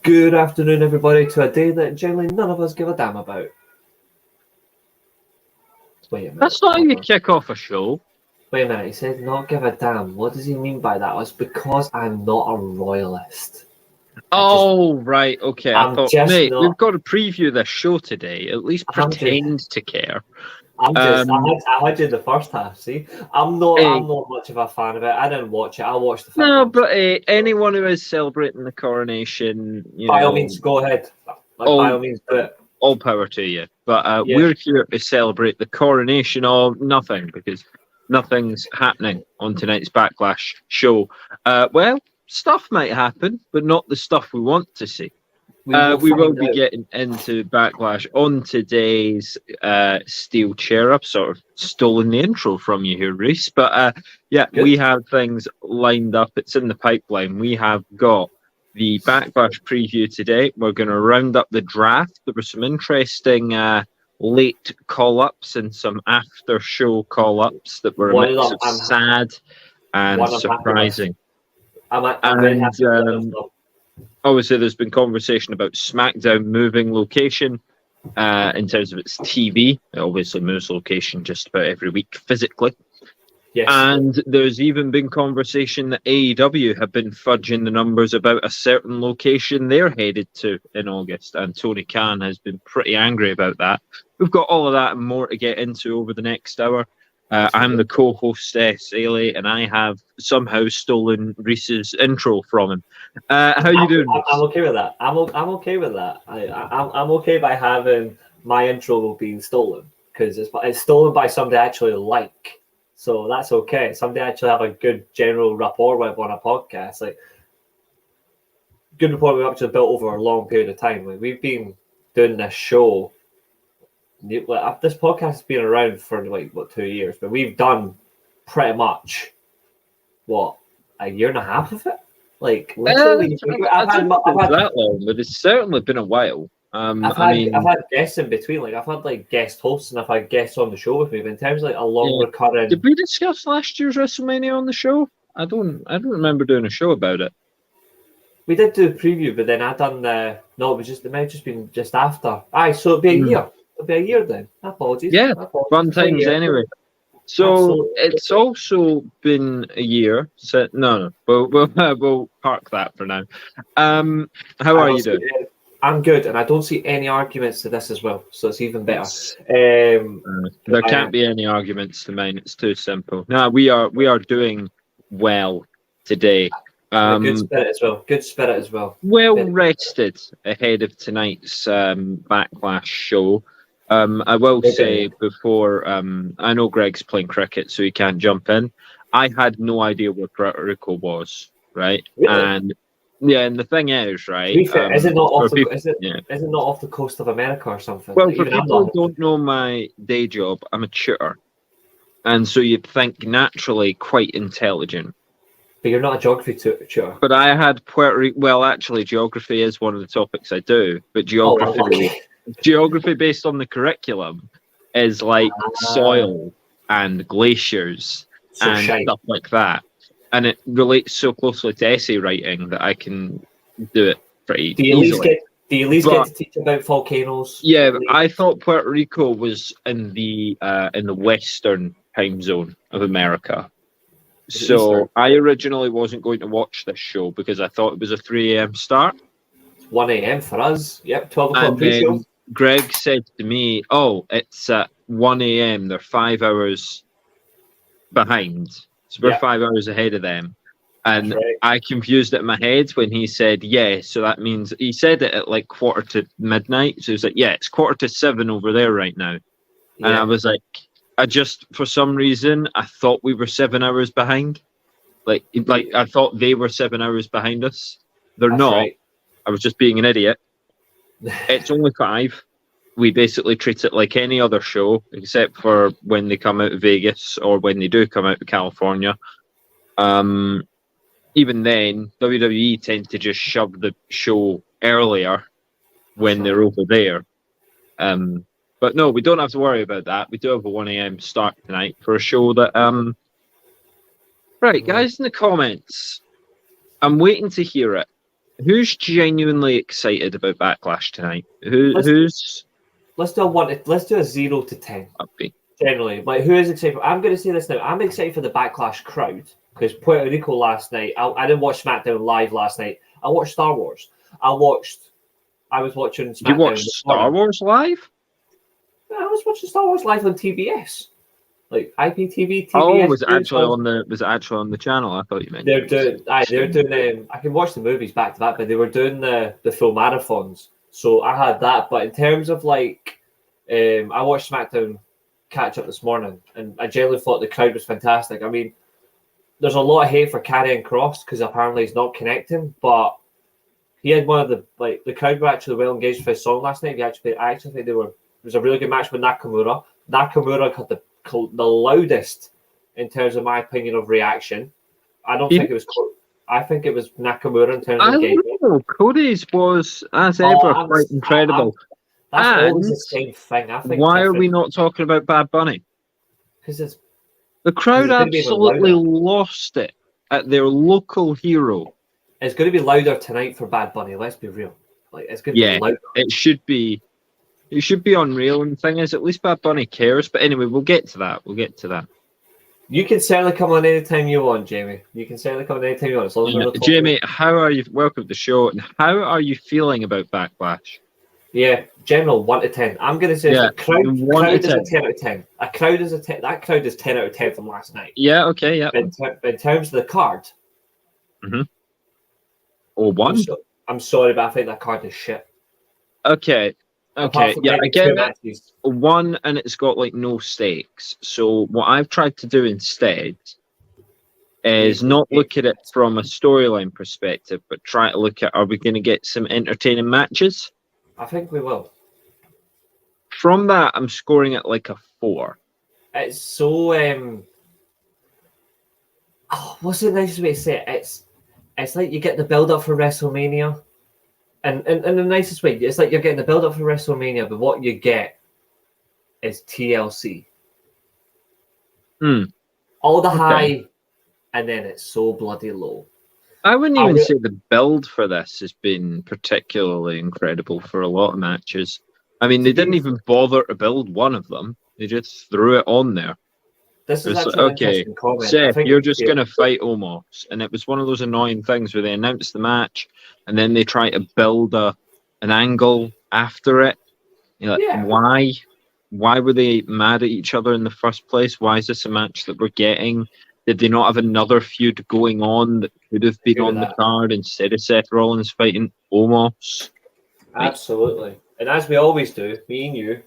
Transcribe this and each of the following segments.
Good afternoon, everybody, to a day that generally none of us give a damn about. Wait a minute. That's not how you kick off a show. Wait a minute, he said not give a damn. What does he mean by that? It's because I'm not a royalist. Right, okay. I thought, mate, not, we've got to preview this show today. At least pretend to care. I had you in the first half, see? I'm not much of a fan of it. I didn't watch it. I'll watch the film. No, but anyone who is celebrating the coronation, by all means, go ahead. By all means, do it. All power to you. But we're here to celebrate the coronation of nothing, because nothing's happening on tonight's Backlash show. Well, stuff might happen, but not the stuff we want to see. We will be getting into Backlash on today's Steelchair. I've sort of stolen the intro from you here, Reece. But Good. We have things lined up. It's in the pipeline. We have got the Backlash preview today. We're going to round up the draft. There were some interesting late call-ups and some after-show call-ups that were a mix of sad and surprising. Obviously, there's been conversation about SmackDown moving location in terms of its TV. It obviously moves location just about every week physically. Yes. And there's even been conversation that AEW have been fudging the numbers about a certain location they're headed to in August. And Tony Khan has been pretty angry about that. We've got all of that and more to get into over the next hour. I'm the co-hostess, Eilidh, and I have somehow stolen Reece's intro from him. How you doing? I'm okay with that. I'm okay with that. I'm okay by having my intro being stolen because it's stolen by somebody I actually like, so that's okay. Somebody I actually have a good general rapport with on a podcast, like good rapport we've actually built over a long period of time. Like we've been doing this show. This podcast has been around for 2 years, but we've done pretty much a year and a half of it. Like literally, I've had that long, but it's certainly been a while. I've had guests in between. Like I've had guest hosts and I've had guests on the show with me. But in terms of a long recurring, did we discuss last year's WrestleMania on the show? I don't remember doing a show about it. We did do a preview, but then I done it might have just been just after. So it'd be a year. It'll be a year then. Apologies. Yeah, fun times anyway. So absolutely. It's also been a year. So no, we'll park that for now. How are you doing? I'm good, and I don't see any arguments to this as well, so it's even better. There can't be any arguments to mine. It's too simple. No, we are doing well today. Good spirit as well. Well rested ahead of tonight's Backlash show. I will say before, I know Greg's playing cricket, so he can't jump in. I had no idea where Puerto Rico was, right? Really? And the thing is, right? Is it not off the coast of America or something? Well, for people who don't know my day job, I'm a tutor, and so you'd think naturally quite intelligent. But you're not a geography tutor. But I had Puerto Rico. Well, actually, geography is one of the topics I do, but geography based on the curriculum is like soil and glaciers and stuff like that. And it relates so closely to essay writing that I can do it pretty easily. Do you at least get to teach about volcanoes? Yeah, I thought Puerto Rico was in the western time zone of America. So I originally wasn't going to watch this show because I thought it was a 3 a.m. start. 1 a.m. for us. Yep, 12 o'clock pre-show. Greg said to me, it's at 1 a.m. They're 5 hours behind. So we're 5 hours ahead of them. And I confused it in my head when he said, so that means he said it at like 7:45. So he was like, it's 7:45 over there right now. Yeah. And I was like, for some reason, I thought we were 7 hours behind. Like I thought they were 7 hours behind us. They're not. Right. I was just being an idiot. It's only 5. We basically treat it like any other show, except for when they come out of Vegas or when they do come out of California. Even then, WWE tend to just shove the show earlier when they're over there. But no, we don't have to worry about that. We do have a 1 a.m. start tonight for a show that... Right, guys in the comments, I'm waiting to hear it. Who's genuinely excited about Backlash tonight? Who's? Let's do a 0 to 10. Happy. Generally, like who is excited? I'm going to say this now. I'm excited for the Backlash crowd because Puerto Rico last night. I didn't watch SmackDown live last night. I watched Star Wars. I was watching SmackDown. You watched Star Wars live? Yeah, I was watching Star Wars live on TBS, like IPTV. TBS. Oh, was it actually on the channel? I thought you meant. They're doing. I can watch the movies back to back, but they were doing the full marathons. So I had that. But in terms of like, I watched SmackDown catch up this morning, and I generally thought the crowd was fantastic. I mean, there's a lot of hate for Karrion Kross because apparently he's not connecting, but he had one of the crowd were actually well engaged for his song last night. I actually think it was a really good match with Nakamura. Nakamura had the loudest in terms of my opinion of reaction. I don't think it was. I think it was Nakamura in terms of engagement. I know Cody's was as ever quite incredible. That's always the same thing. I think. Why are we not talking about Bad Bunny? Because the crowd absolutely lost it at their local hero. It's going to be louder tonight for Bad Bunny. Let's be real. Like it's going to be louder. It should be. It should be unreal. And the thing is, at least Bad Bunny cares. But anyway, we'll get to that. You can certainly come on anytime you want, Jamie. You can certainly come on anytime you want. As long as Jamie, how are you? Welcome to the show. And how are you feeling about Backlash? Yeah, general 1 to 10. I'm going to say the crowd is a 10 out of 10. A crowd is a 10. That crowd is 10 out of 10 from last night. Yeah. Okay. Yeah. In terms of the card. Or one. I'm sorry, but I think that card is shit. Okay. Yeah, I get it. One, and it's got like no stakes. So what I've tried to do instead is not look at it from a storyline perspective, but try to look at, are we going to get some entertaining matches? I think we will. From that, I'm scoring it like a 4. It's so what's the nicest way to say it? It's like you get the build up for WrestleMania. And in the nicest way, it's like you're getting the build up for WrestleMania, but what you get is TLC. All the high, and then it's so bloody low. I wouldn't even say the build for this has been particularly incredible for a lot of matches. I mean, they didn't even bother to build one of them. They just threw it on there. This is actually an interesting comment. Seth, you're just going to fight Omos. And it was one of those annoying things where they announced the match and then they try to build an angle after it. You're like, why? Why were they mad at each other in the first place? Why is this a match that we're getting? Did they not have another feud going on that could have been on the card instead of Seth Rollins fighting Omos? Absolutely. And as we always do, me and you,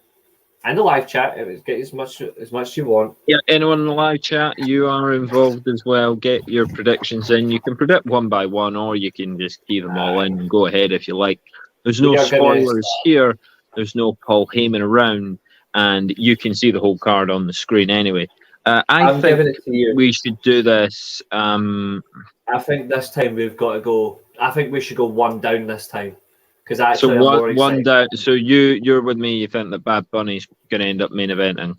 and the live chat, get as much as you want. Yeah, anyone in the live chat, you are involved as well. Get your predictions in. You can predict one by one, or you can just key them all in and go ahead if you like. There's no spoilers here. There's no Paul Heyman around, and you can see the whole card on the screen anyway. I think we should do this. I think this time we've got to go. I think we should go one down this time. So one down. So you're with me. You think that Bad Bunny's going to end up main eventing?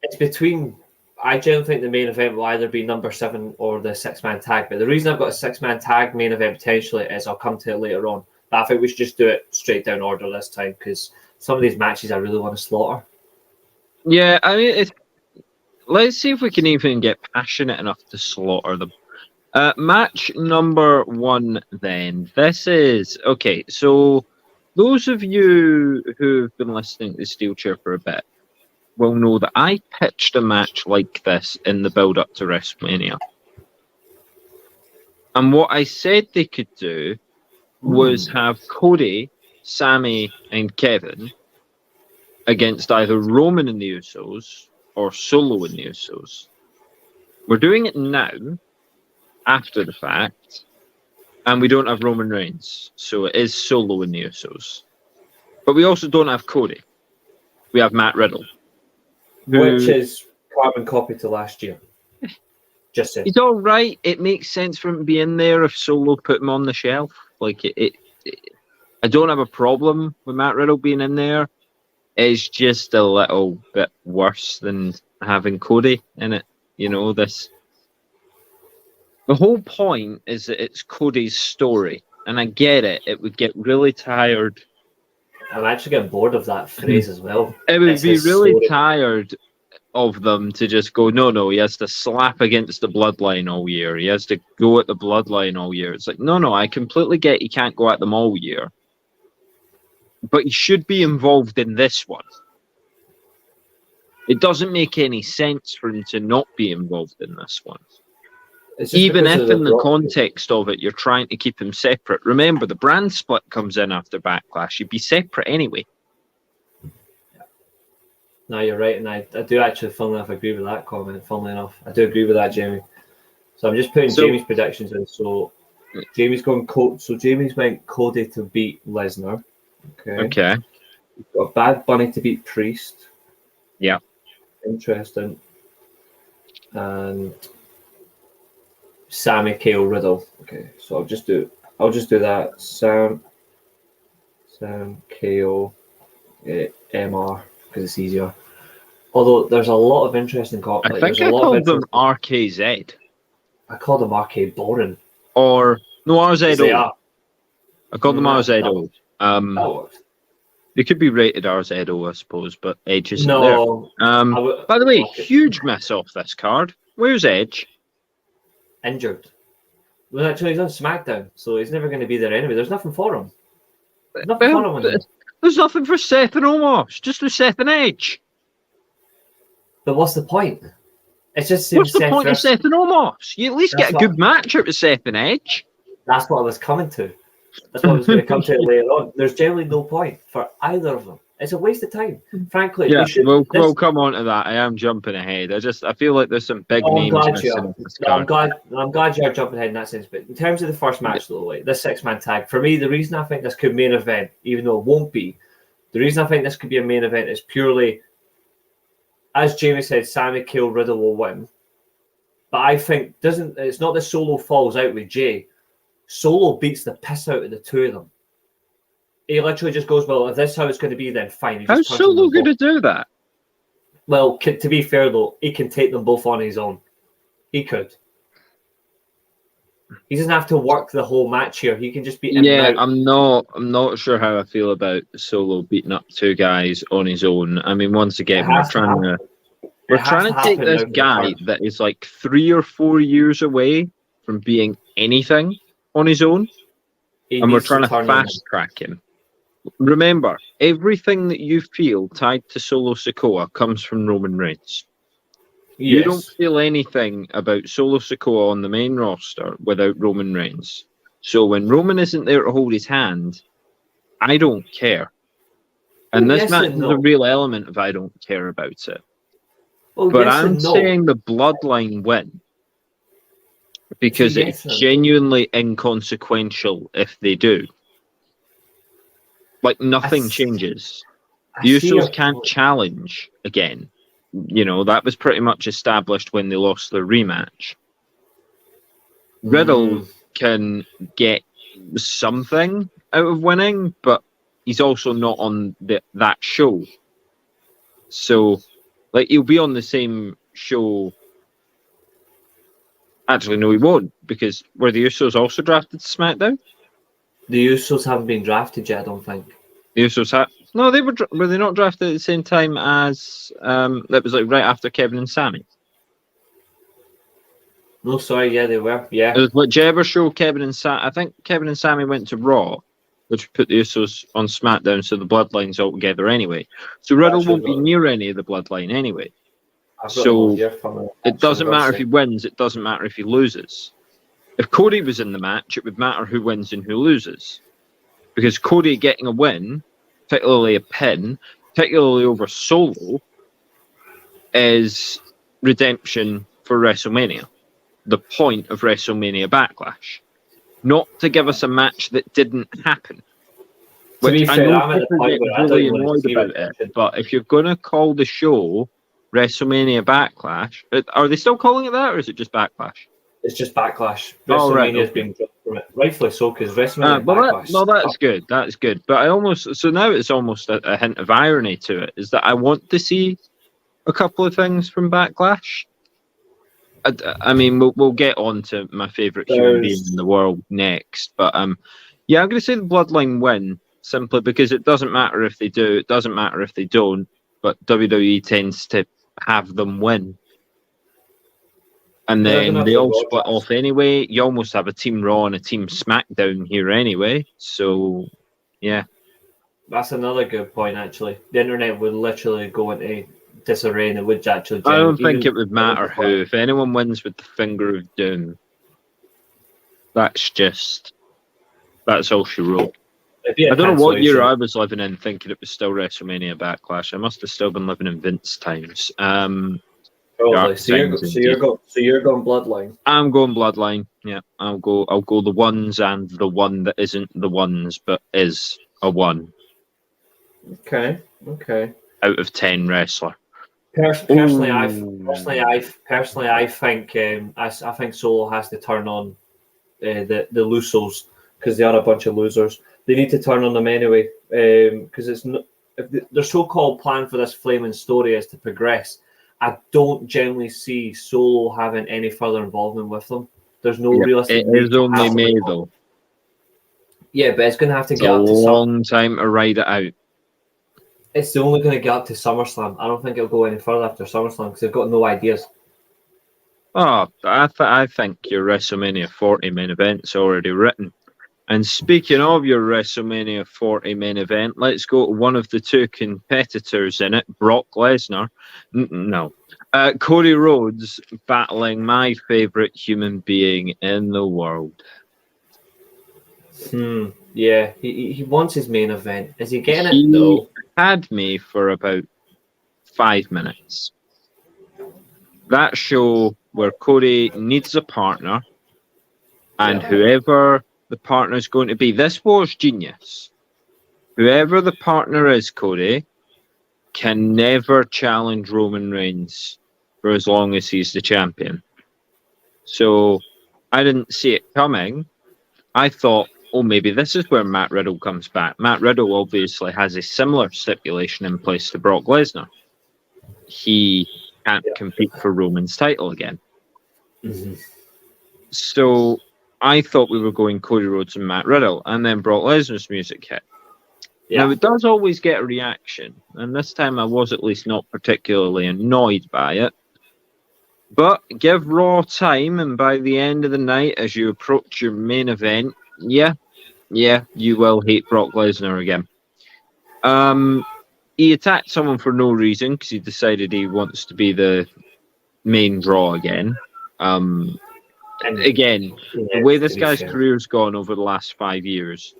It's between. I generally think the main event will either be number 7 or the 6-man tag. But the reason I've got a 6-man tag main event potentially is I'll come to it later on. But I think we should just do it straight down order this time because some of these matches I really want to slaughter. Yeah, I mean, let's see if we can even get passionate enough to slaughter them. Match number 1 then. This is... Okay, so those of you who've been listening to Steelchair for a bit will know that I pitched a match like this in the build-up to WrestleMania. And what I said they could do was have Cody, Sammy, and Kevin against either Roman and the Usos or Solo and the Usos. We're doing it now, after the fact, and we don't have Roman Reigns, so it is Solo and the Usos. But we also don't have Cody. We have Matt Riddle. Which is carbon copy to last year. Just saying. He's all right. It makes sense for him to be in there if Solo put him on the shelf. Like I don't have a problem with Matt Riddle being in there. It's just a little bit worse than having Cody in it. You know, the whole point is that it's Cody's story. and I get it. It would get really tired. I'm actually getting bored of that phrase as well. It would be really tired of them to just go, no, he has to slap against the bloodline all year. He has to go at the bloodline all year. It's like, no, I completely get he can't go at them all year. But he should be involved in this one. It doesn't make any sense for him to not be involved in this one. Even if in the context of it, you're trying to keep him separate. Remember, the brand split comes in after Backlash. You'd be separate anyway. No, you're right, and I do actually, funnily enough, agree with that comment. Funnily enough, I do agree with that, Jamie. So I'm just putting Jamie's predictions in. So Jamie's going So Jamie's went Cody to beat Lesnar. Okay. We've got Bad Bunny to beat Priest. Yeah. Interesting. And Sammy KO Riddle. Okay, so I'll just do that. Sam KO MR because it's easier. Although there's a lot of interesting I think I called them RKZ. I called them RK Boring. Or no, RZO. I called them RZO. They could be rated RZO, I suppose, but Edge isn't there. By the way, huge miss off this card. Where's Edge? Injured. Well, actually, he's on SmackDown, so he's never going to be there anyway. There's nothing for him. There's nothing for Seth and Omos, just for Seth and Edge. But what's the point? It's just what's the point of Seth and Omos? You at least get a good match out of Seth and Edge. That's what I was coming to. That's what I was going to come to later on. There's generally no point for either of them. It's a waste of time, frankly. Yeah, we'll come on to that. I am jumping ahead. I feel like there's some big names. I'm glad you're jumping ahead in that sense. But in terms of the first match, though, like this 6-man tag, for me, the reason I think this could main event, even though it won't be, the reason I think this could be a main event is purely, as Jamie said, Sammy KO Riddle will win. But I think it's not that Solo falls out with Jay. Solo beats the piss out of the two of them. He literally just goes, well, if this is how it's going to be, then fine. How's Solo going to do that? Well, to be fair, though, he can take them both on his own. He could. He doesn't have to work the whole match here. He can just be in and out. I'm not sure how I feel about Solo beating up two guys on his own. I mean, once again, we're trying to take this guy that is like 3 or 4 years away from being anything on his own, and we're trying to fast track him. Remember, everything that you feel tied to Solo Sikoa comes from Roman Reigns. Yes. You don't feel anything about Solo Sikoa on the main roster without Roman Reigns. So when Roman isn't there to hold his hand, I don't care. And this match is a real element of I don't care about it. But I'm saying the Bloodline win. Because it's genuinely inconsequential if they do. Like, nothing changes. The Usos can't challenge again. You know, that was pretty much established when they lost their rematch. Riddle can get something out of winning, but he's also not on that show. So, like, he'll be on the same show. Actually, no, he won't, because were the Usos also drafted to SmackDown? The Usos haven't been drafted yet, I don't think. The Usos no, they were they not drafted at the same time as that was like right after Kevin and Sami? No, sorry, yeah, they were. Yeah. It was whichever show Kevin and Sami. I think Kevin and Sami went to Raw, which put the Usos on SmackDown, so the Bloodline's all together anyway. So Riddle won't be near any of the Bloodline anyway. So it doesn't matter if he wins, it doesn't matter if he loses. If Cody was in the match, it would matter who wins and who loses. Because Cody getting a win, particularly a pin, particularly over Solo, is redemption for WrestleMania. The point of WrestleMania Backlash. Not to give us a match that didn't happen. Which I know people get really annoyed about it, but if you're going to call the show WrestleMania Backlash, are they still calling it that, or is it just Backlash? It's just Backlash. WrestleMania's been dropped from it, rightfully so, because WrestleMania Backlash. That's good. That's good. But now it's almost a hint of irony to it. Is that I want to see a couple of things from Backlash. I mean, we'll get on to my favorite human being in the world next. But Yeah, I'm going to say the Bloodline win, simply because it doesn't matter if they do, it doesn't matter if they don't, but WWE tends to have them win. And then they all split off anyway. You almost have a Team Raw and a Team SmackDown here anyway. So, yeah. That's another good point, actually. The internet would literally go into disarray and it would actually... I don't think it would matter who. If anyone wins with the finger of doom, that's all she wrote. I don't know what year I was living in thinking it was still WrestleMania Backlash. I must have still been living in Vince times. Probably. So you're going Bloodline. I'm going Bloodline. Yeah, I'll go the ones and the one that isn't the ones but is a one. Okay. Out of 10 wrestler. Personally, I think I think Solo has to turn on the Lusos because they are a bunch of losers. They need to turn on them anyway because it's not, if their so-called plan for this flaming story is to progress. I don't generally see Solo having any further involvement with them. There's no realistic. It is only May though. Yeah, but it's going to have to get up to a long time to ride it out. It's only going to get up to SummerSlam. I don't think it'll go any further after SummerSlam because they've got no ideas. Oh, I think your WrestleMania 40 main event's already written. And speaking of your WrestleMania 40 main event, let's go to one of the two competitors in it, Brock Lesnar. No. Cody Rhodes battling my favourite human being in the world. Yeah, he wants his main event. Is he getting it though? Had me for about 5 minutes. That show where Cody needs a partner and whoever the partner is going to be. This was genius. Whoever the partner is, Cody, can never challenge Roman Reigns for as long as he's the champion. So I didn't see it coming. I thought, maybe this is where Matt Riddle comes back. Matt Riddle obviously has a similar stipulation in place to Brock Lesnar. He can't compete for Roman's title again. Mm-hmm. So I thought we were going Cody Rhodes and Matt Riddle, and then Brock Lesnar's music hit. Yeah. Now, it does always get a reaction, and this time I was at least not particularly annoyed by it. But give Raw time, and by the end of the night, as you approach your main event, you will hate Brock Lesnar again. He attacked someone for no reason because he decided he wants to be the main draw again. And again, the way this guy's career's gone over the last 5 years,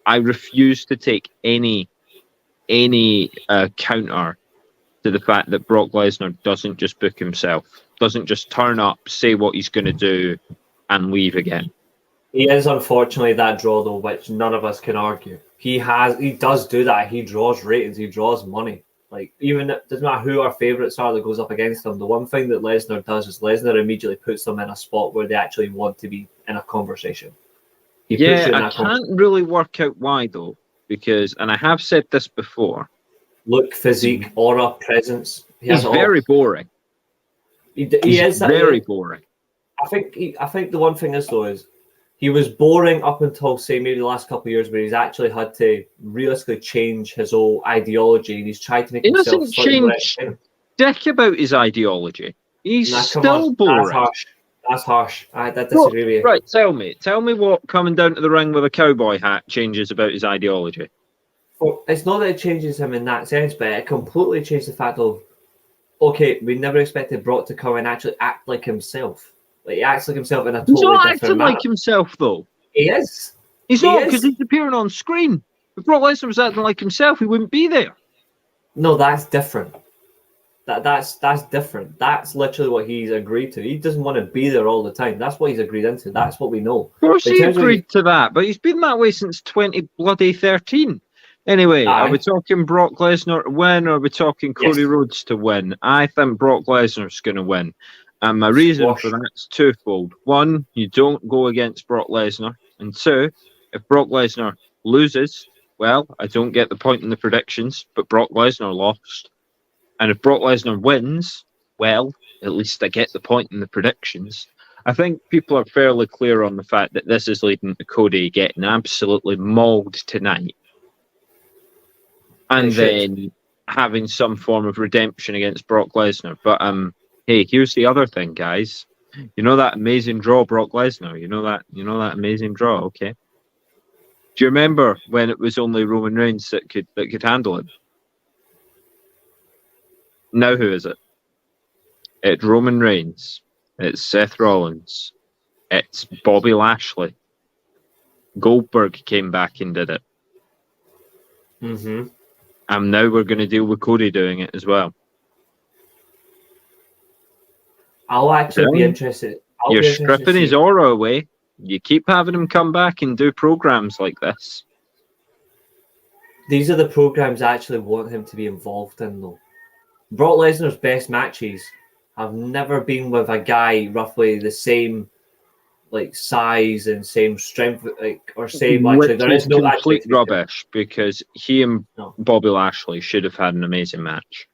I refuse to take any counter to the fact that Brock Lesnar doesn't just book himself, doesn't just turn up, say what he's going to do, and leave again. He is unfortunately that draw though, which none of us can argue. He does do that. He draws ratings. He draws money. Like even it doesn't matter who our favourites are that goes up against him. The one thing that Lesnar does is Lesnar immediately puts them in a spot where they actually want to be in a conversation. I can't really work out why though, because, and I have said this before, look, physique, aura, presence. He's very boring. He is very boring. I think the one thing is though is he was boring up until say maybe the last couple of years where he's actually had to realistically change his whole ideology and he's tried to make himself. He doesn't change dick about his ideology. He's still boring. That's harsh. I disagree with you. Right, tell me what coming down to the ring with a cowboy hat changes about his ideology. Well, it's not that it changes him in that sense, but it completely changed the fact of, okay, we never expected Brock to come and actually act like himself. Like he acts like himself in a totally different manner. He's not acting like himself, though. He is. He's not, because he's appearing on screen. If Brock Lesnar was acting like himself, he wouldn't be there. No, that's different. That's different. That's literally what he's agreed to. He doesn't want to be there all the time. That's what he's agreed into. That's what we know. Of course he agreed to that, but he's been that way since 2013. Anyway, are we talking Brock Lesnar to win, or are we talking Cody Rhodes to win? I think Brock Lesnar's going to win. And my reason for that is twofold. One, you don't go against Brock Lesnar. And two, if Brock Lesnar loses, well, I don't get the point in the predictions, but Brock Lesnar lost. And if Brock Lesnar wins, well, at least I get the point in the predictions. I think people are fairly clear on the fact that this is leading to Cody getting absolutely mauled tonight, and then having some form of redemption against Brock Lesnar. But hey, here's the other thing, guys. You know that amazing draw, Brock Lesnar. You know that amazing draw. Okay. Do you remember when it was only Roman Reigns that could handle him? Now who is it? It's Roman Reigns. It's Seth Rollins. It's Bobby Lashley. Goldberg came back and did it. Mm-hmm. And now we're going to deal with Cody doing it as well. I'll actually be interested. You're stripping his aura away. You keep having him come back and do programs like this. These are the programs I actually want him to be involved in, though. Brock Lesnar's best matches have never been with a guy roughly the same, like, size and same strength, like, or same. Actually, there is no complete rubbish, because he and Bobby Lashley should have had an amazing match,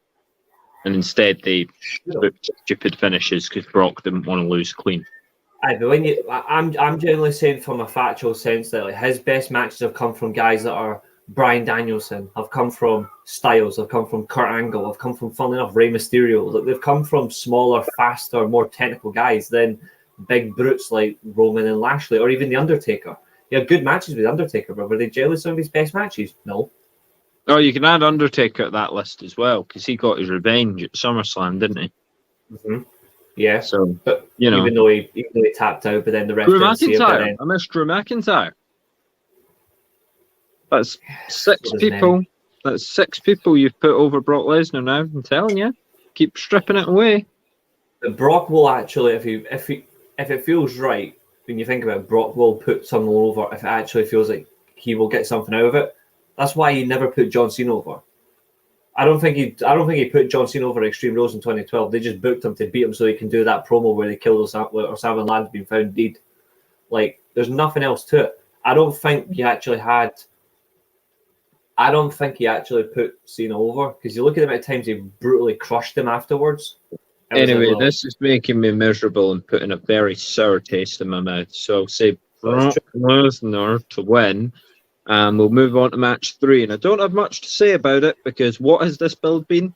and instead they booked stupid finishes because Brock didn't want to lose clean. But when I'm generally saying from a factual sense that, like, his best matches have come from guys that are Bryan Danielson, have come from Styles, have come from Kurt Angle, have come from, funnily enough, Rey Mysterio. Like, they've come from smaller, faster, more technical guys than big brutes like Roman and Lashley, or even The Undertaker. He had good matches with Undertaker, but were they jealous of his best matches? No. Oh, you can add Undertaker to that list as well, because he got his revenge at SummerSlam, didn't he? Mm-hmm. Yeah. So, but you know, even though he tapped out, but then the rest didn't see it. I missed Drew McIntyre. That's six people. That's 6 people you've put over Brock Lesnar now. I'm telling you, keep stripping it away. But Brock will actually, if it feels right, when you think about it, Brock will put someone over if it actually feels like he will get something out of it. That's why he never put John Cena over. I don't think he put John Cena over at Extreme Rules in 2012. They just booked him to beat him so he can do that promo where they killed Osama Land's been found dead. Like, there's nothing else to it. I don't think he actually put Cena over, because you look at the amount of times he brutally crushed him afterwards. Anyway, this is making me miserable and putting a very sour taste in my mouth. So I'll say Brock Lesnar to win. And we'll move on to match 3. And I don't have much to say about it, because what has this build been?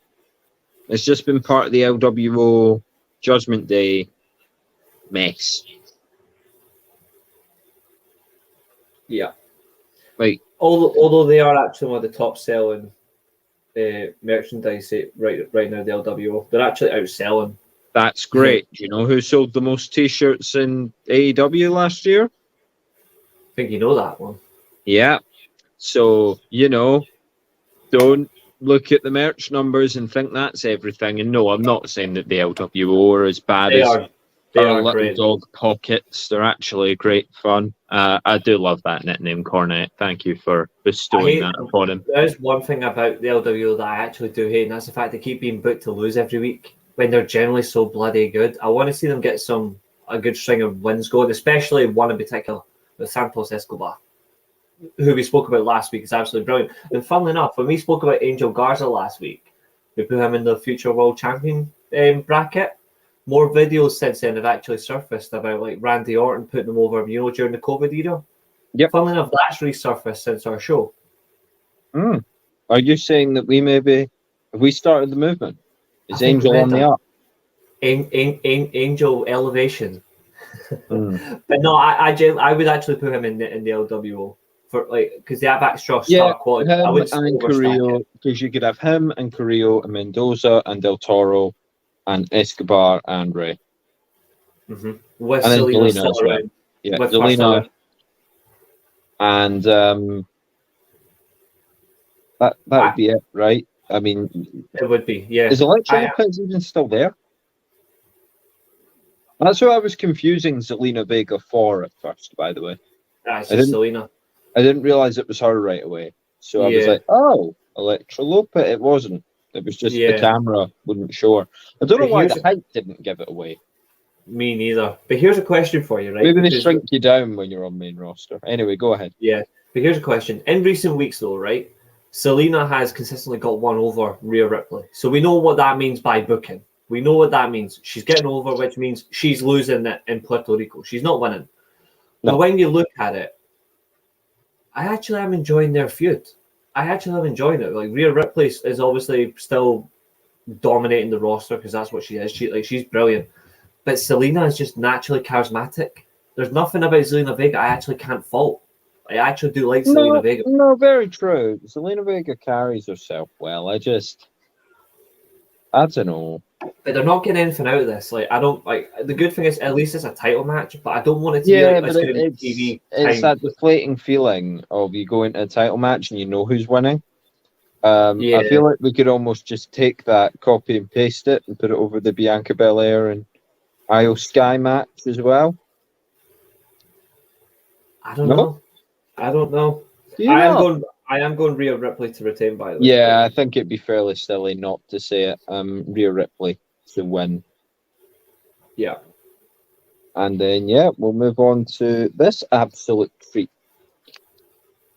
It's just been part of the LWO Judgment Day mess. Yeah. Like, although they are actually one of the top selling merchandise right now, the LWO. They're actually outselling. That's great. Do you know who sold the most T-shirts in AEW last year? I think you know that one. Yeah. So, don't look at the merch numbers and think that's everything. And no, I'm not saying that the LWO are as bad as our little great dog pockets. They're actually great fun. I do love that nickname, Cornet. Thank you for bestowing that upon him. There's one thing about the LWO that I actually do hate, and that's the fact they keep being booked to lose every week when they're generally so bloody good. I want to see them get a good string of wins going, especially one in particular with Santos Escobar, who we spoke about last week. Is absolutely brilliant. And funnily enough, when we spoke about Angel Garza last week, we put him in the future world champion bracket. More videos since then have actually surfaced about, like, Randy Orton putting him over, during the COVID era. Yep. Funnily enough, that's resurfaced since our show. Are you saying that have we started the movement? Is Angel on the up? Angel elevation. But no, I would actually put him in the LWO. For, like, because they have extra star quality. Him and Carrillo, because you could have him and Carrillo and Mendoza and Del Toro and Escobar and Ray. Mm-hmm. With Zelina as well. Yeah, Zelina. And that would be it, right? I mean, it would be, yeah. Is Electra Lopez even still there? That's what I was confusing Zelina Vega for at first, by the way. It's just Zelina. I didn't realize it was her right away. So I was like, oh, Electra Lopez. It wasn't. It was just the camera wouldn't show her. I don't know why the height didn't give it away. Me neither. But here's a question for you, right? Maybe they shrink you down when you're on main roster. Anyway, go ahead. Yeah. But here's a question. In recent weeks, though, right, Selena has consistently got one over Rhea Ripley. So we know what that means by booking. We know what that means. She's getting over, which means she's losing it in Puerto Rico. She's not winning. No. But when you look at it, I actually am enjoying their feud. I actually am enjoying it. Like Rhea Ripley is obviously still dominating the roster because that's what she is. She's brilliant. But Selena is just naturally charismatic. There's nothing about Zelina Vega I actually can't fault. I actually do like Zelina Vega. No, very true. Zelina Vega carries herself well. I don't know. But they're not getting anything out of this. Like, I don't like. The good thing is, at least it's a title match. But I don't want it to be like it's TV. It's that deflating feeling of you go into a title match and you know who's winning. I feel like we could almost just take that, copy and paste it, and put it over the Bianca Belair and Io Sky match as well. I don't know. I am going Rhea Ripley to retain, by the way. Yeah, I think it'd be fairly silly not to say it. Rhea Ripley to win. Yeah. And then, we'll move on to this absolute treat.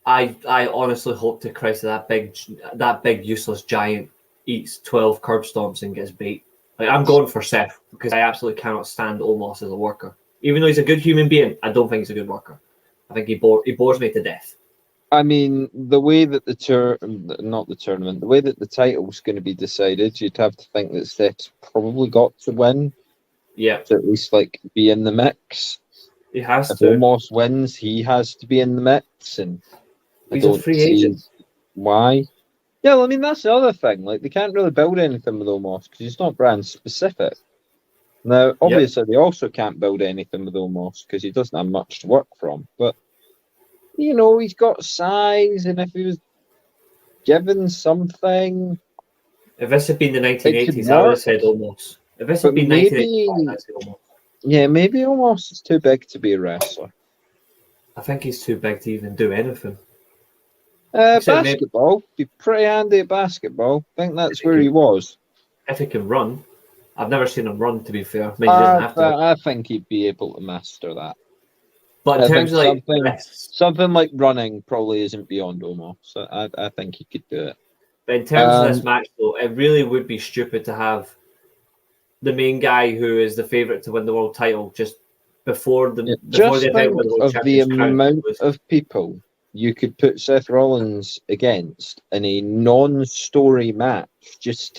I honestly hope to Christ that big useless giant eats 12 curb stomps and gets beat. Like, I'm going for Seth because I absolutely cannot stand Omos as a worker. Even though he's a good human being, I don't think he's a good worker. I think he bores me to death. I mean, the way that the way that the title's going to be decided, you'd have to think that Seth's probably got to win. Yeah. To at least be in the mix. He has if to. If Omos wins, he has to be in the mix, and he's a free agent. Why? Yeah, well, I mean that's the other thing. Like they can't really build anything with Omos because he's not brand specific. Now, obviously, they also can't build anything with Omos because he doesn't have much to work from. But he's got size, and if he was given something, if this had been the 1980s, I would have said Omos. If this had been 1980s, I'd say Omos. Yeah, maybe Omos is too big to be a wrestler. I think he's too big to even do anything. Basketball, be pretty handy at basketball. I think that's where he was. If he can run. I've never seen him run, to be fair. I mean, he doesn't have to. I think he'd be able to master that. But in terms of something like running probably isn't beyond Omos. So I think he could do it. But in terms of this match, though, it really would be stupid to have the main guy who is the favourite to win the world title just before the amount of people you could put Seth Rollins against in a non-story match just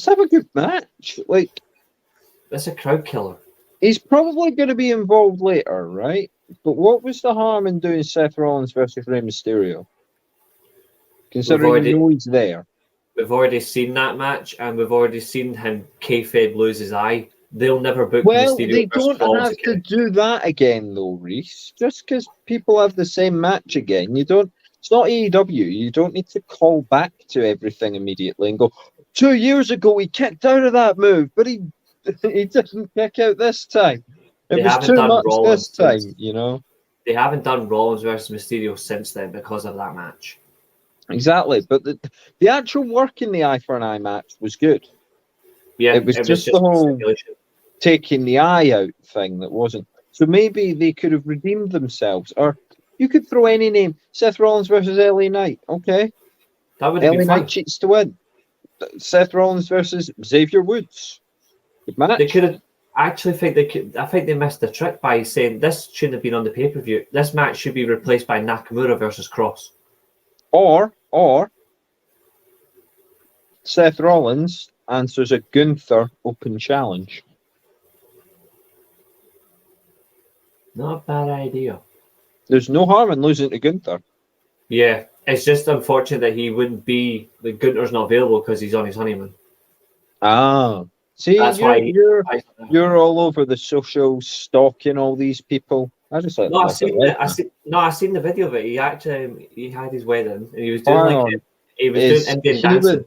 have a good match. Like, that's a crowd killer. He's probably going to be involved later, right? But what was the harm in doing Seth Rollins versus Rey Mysterio? Considering you know he's there. We've already seen that match, and we've already seen him kayfabe lose his eye. They'll never book Mysterio. They don't have to do that again, though, Reece. Just because people have the same match again, you don't. It's not AEW. You don't need to call back to everything immediately and go, 2 years ago he kicked out of that move, but he didn't kick out this time. It was too much this time, They haven't done Rollins versus Mysterio since then because of that match. Exactly, but the actual work in the eye for an eye match was good. Yeah, it was just the whole taking the eye out thing that wasn't. So maybe they could have redeemed themselves, or you could throw any name: Seth Rollins versus LA Knight. Okay, that would LA be fun. Knight cheats to win. Seth Rollins versus Xavier Woods. Good match. They could have. I actually think I think they missed the trick by saying this shouldn't have been on the pay-per-view. This match should be replaced by Nakamura versus Cross. Or Seth Rollins answers a Gunther Open Challenge. Not a bad idea. There's no harm in losing to Gunther. Yeah, it's just unfortunate that he wouldn't be. Like Gunther's not available because he's on his honeymoon. Ah, see, you're all over the social stalking all these people. I just like. I seen the video of it. He actually had his wedding and he was doing doing Indian dancing.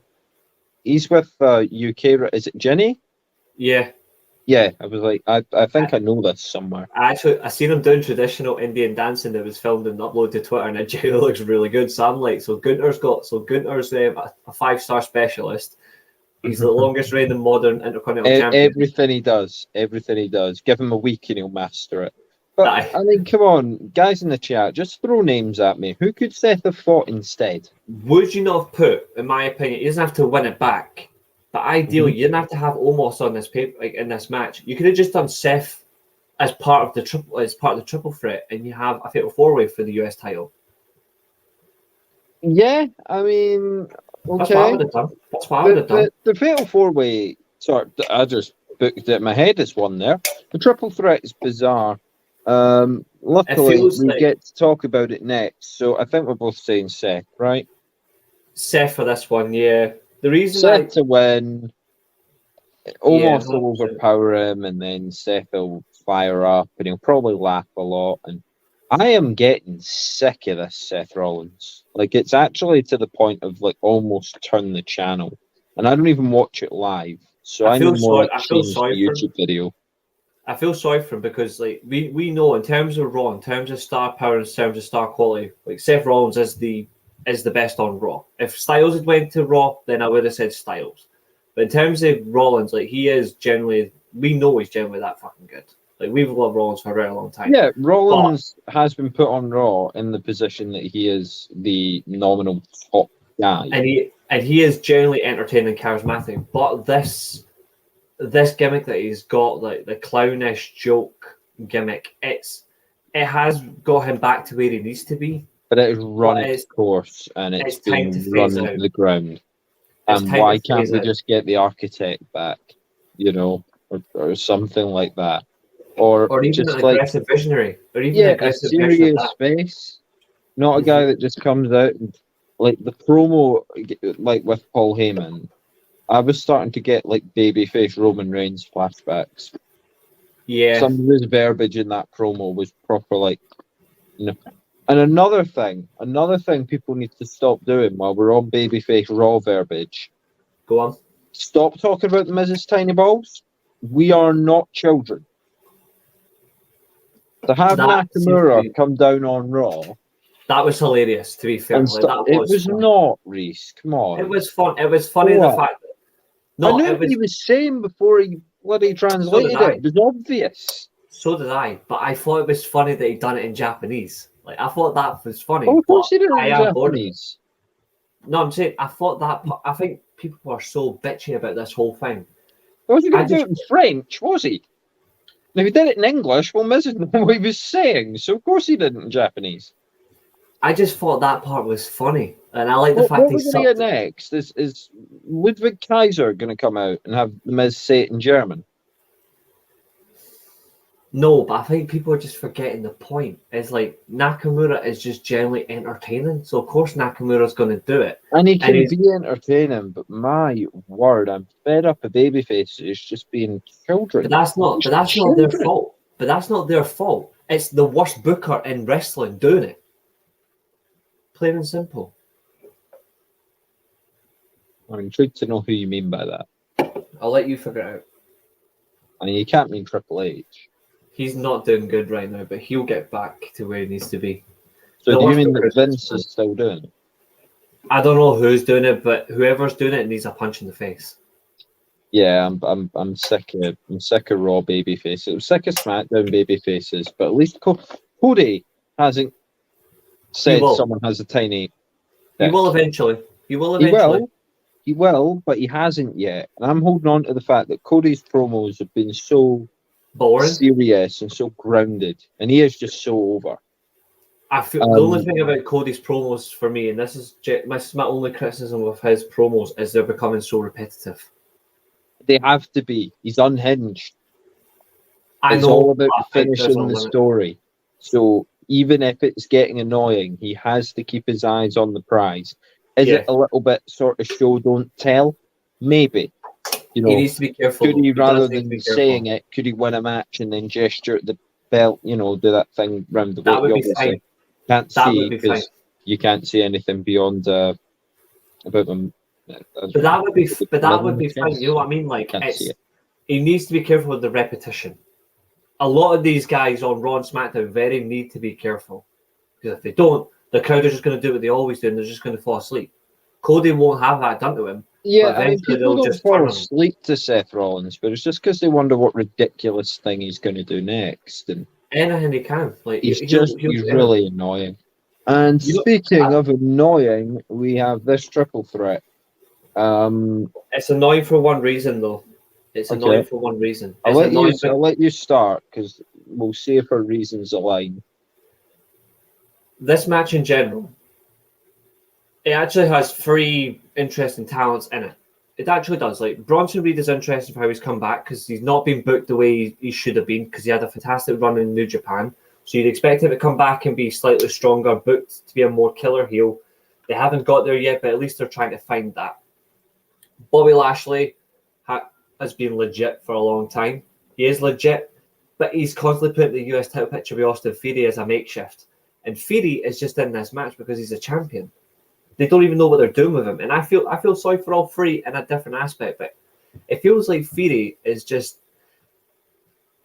He's with UK. Is it Jenny? Yeah. Yeah, I was like, I think I know this somewhere. I seen him doing traditional Indian dancing that was filmed and uploaded to Twitter, and it genuinely looks really good. So I'm like, Gunther's a 5-star specialist. He's the longest reigning modern Intercontinental champion. Everything he does. Give him a week and he'll master it. But I mean, come on, guys in the chat, just throw names at me. Who could Seth have fought instead? Would you not have put, in my opinion, he doesn't have to win it back, But ideally, you didn't have to have Omos on this paper, like in this match. You could have just done Seth as part of the triple threat, and you have a fatal 4-way for the US title. Yeah, I mean, okay. That's what I would have done. That's what I would have done. The fatal 4-way. Sorry, I just booked it in my head as one there. The triple threat is bizarre. Luckily, we get to talk about it next. So I think we're both saying Seth, right? Seth for this one, yeah. The reason Seth to win. Almost will overpower him, and then Seth will fire up, and he'll probably laugh a lot. And I am getting sick of this Seth Rollins. Like, it's actually to the point of like almost turn the channel, and I don't even watch it live. So I need more change the YouTube video. I feel sorry for him because like we know in terms of Raw, in terms of star power, in terms of star quality, like Seth Rollins is the best on Raw. If Styles had went to Raw, then I would have said Styles. But in terms of Rollins, like we know he's generally that fucking good. Like we've loved Rollins for a very long time. Yeah, Rollins has been put on Raw in the position that he is the nominal top guy, and he is generally entertaining and charismatic. But this gimmick that he's got, like the clownish joke gimmick, it has got him back to where he needs to be. But it has run its course, and it's been run into the ground. And why can't we just get the architect back, or something like that? Or even just an aggressive visionary. Or even an aggressive a serious face. Not a guy that just comes out and, like, the promo, like, with Paul Heyman, I was starting to get, like, babyface Roman Reigns flashbacks. Yeah. Some of his verbiage in that promo was proper, like, And another thing people need to stop doing while we're on babyface Raw verbiage. Go on. Stop talking about the Miz's tiny balls. We are not children. To have Nakamura come down on Raw. That was hilarious, to be fair. It was not, Reece. Come on. It was fun. It was funny the fact that... No, I knew what he was saying before he bloody translated it. It was obvious. So did I. But I thought it was funny that he'd done it in Japanese. Like, I thought that was funny. Oh, of course he did it in Japanese. No, I'm saying, I think people are so bitchy about this whole thing. Was he going to do it in French, was he? If he did it in English, well, Miz didn't know what he was saying, so of course he did it in Japanese. I just thought that part was funny, and I like the fact he's... What we're going to get next is Ludwig Kaiser going to come out and have the Miz say it in German? No, but I think people are just forgetting the point. It's like Nakamura is just generally entertaining, so of course Nakamura's going to do it. And he can be entertaining, but my word, I'm fed up of babyface. It's just being children. But that's not their fault. But that's not their fault. It's the worst booker in wrestling doing it. Plain and simple. I'm intrigued to know who you mean by that. I'll let you figure it out. I mean, you can't mean Triple H. He's not doing good right now, but he'll get back to where he needs to be. So do you mean that Vince is still doing it? I don't know who's doing it, but whoever's doing it needs a punch in the face. Yeah, I'm sick of Raw baby faces. I'm sick of SmackDown baby faces, but at least Cody hasn't said someone has a tiny. He will eventually. He will, but he hasn't yet. And I'm holding on to the fact that Cody's promos have been so boring, serious, and so grounded, and he is just so over. I feel the only thing about Cody's promos for me, and this is my only criticism of his promos, is they're becoming so repetitive. They have to be. He's unhinged. It's all about finishing the story. So even if it's getting annoying, he has to keep his eyes on the prize. Is it a little bit sort of show don't tell? Maybe. He needs to be careful. Could he, rather than saying it, could he win a match and then gesture at the belt, do that thing round the way? That would be fine. Can't see because you can't see anything beyond about them. But that would be fine. You know what I mean? Like, he needs to be careful with the repetition. A lot of these guys on Raw and SmackDown need to be careful, because if they don't, the crowd are just going to do what they always do, and they're just going to fall asleep. Cody won't have that done to him. Yeah, I mean, people don't fall asleep to Seth Rollins, but it's just because they wonder what ridiculous thing he's going to do next. And anything he can. Like, he's really annoying. And speaking of annoying, we have this triple threat. It's annoying for one reason, though. It's annoying for one reason. I'll let you start, because we'll see if our reasons align. This match in general, it actually has 3 interesting talents in it. It actually does. Like, Bronson Reed is interesting for how he's come back, because he's not been booked the way he should have been, because he had a fantastic run in New Japan. So you'd expect him to come back and be slightly stronger, booked to be a more killer heel. They haven't got there yet, but at least they're trying to find that. Bobby Lashley has been legit for a long time. He is legit, but he's constantly putting the US title picture with Austin Theory as a makeshift. And Theory is just in this match because he's a champion. They don't even know what they're doing with him. And I feel sorry for all 3 in a different aspect, but it feels like Theory is just...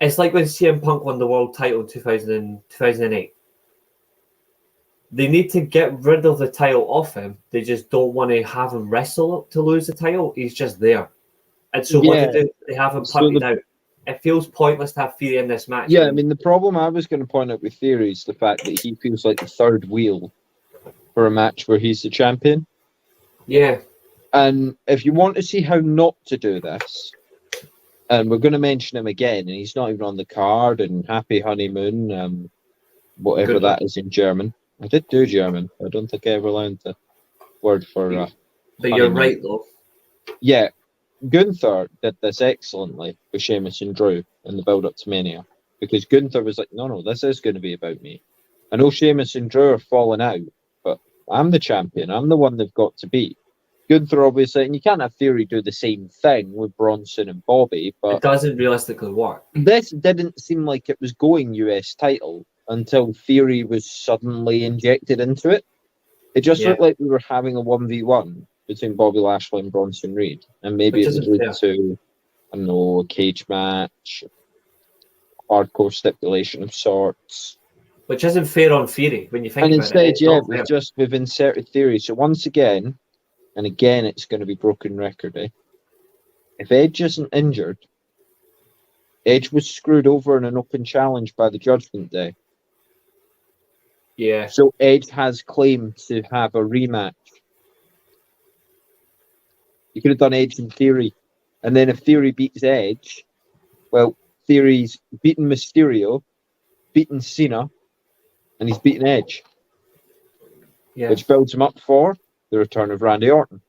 It's like when CM Punk won the world title in 2008. They need to get rid of the title off him. They just don't want to have him wrestle to lose the title. He's just there. And so what they do, they have him punted out. It feels pointless to have Theory in this match. Yeah, I mean, the problem I was going to point out with Theory is the fact that he feels like the third wheel for a match where he's the champion. Yeah. And if you want to see how not to do this, and we're going to mention him again, and he's not even on the card, and Happy Honeymoon, whatever Good that is in German. I did do German. I don't think I ever learned the word for But honeymoon. you're right, though. Yeah. Gunther did this excellently with Sheamus and Drew in the build-up to Mania, because Gunther was like, no, this is going to be about me. I know Sheamus and Drew are falling out, but I'm the champion. I'm the one they've got to beat. Gunther obviously, and you can't have Theory do the same thing with Bronson and Bobby, but it doesn't realistically work. This didn't seem like it was going US title until Theory was suddenly injected into it. It just looked like we were having a 1v1 between Bobby Lashley and Bronson Reed, and maybe it would lead to, I don't know, a cage match, hardcore stipulation of sorts. Which isn't fair on Theory when you think about it. And instead, we've inserted Theory. So once again, and again, it's going to be broken record. If Edge isn't injured, Edge was screwed over in an open challenge by the Judgment Day. Yeah. So Edge has claimed to have a rematch. You could have done Edge in Theory. And then if Theory beats Edge, well, Theory's beaten Mysterio, beaten Cena, and he's beaten Edge. Yeah. Which builds him up for the return of Randy Orton.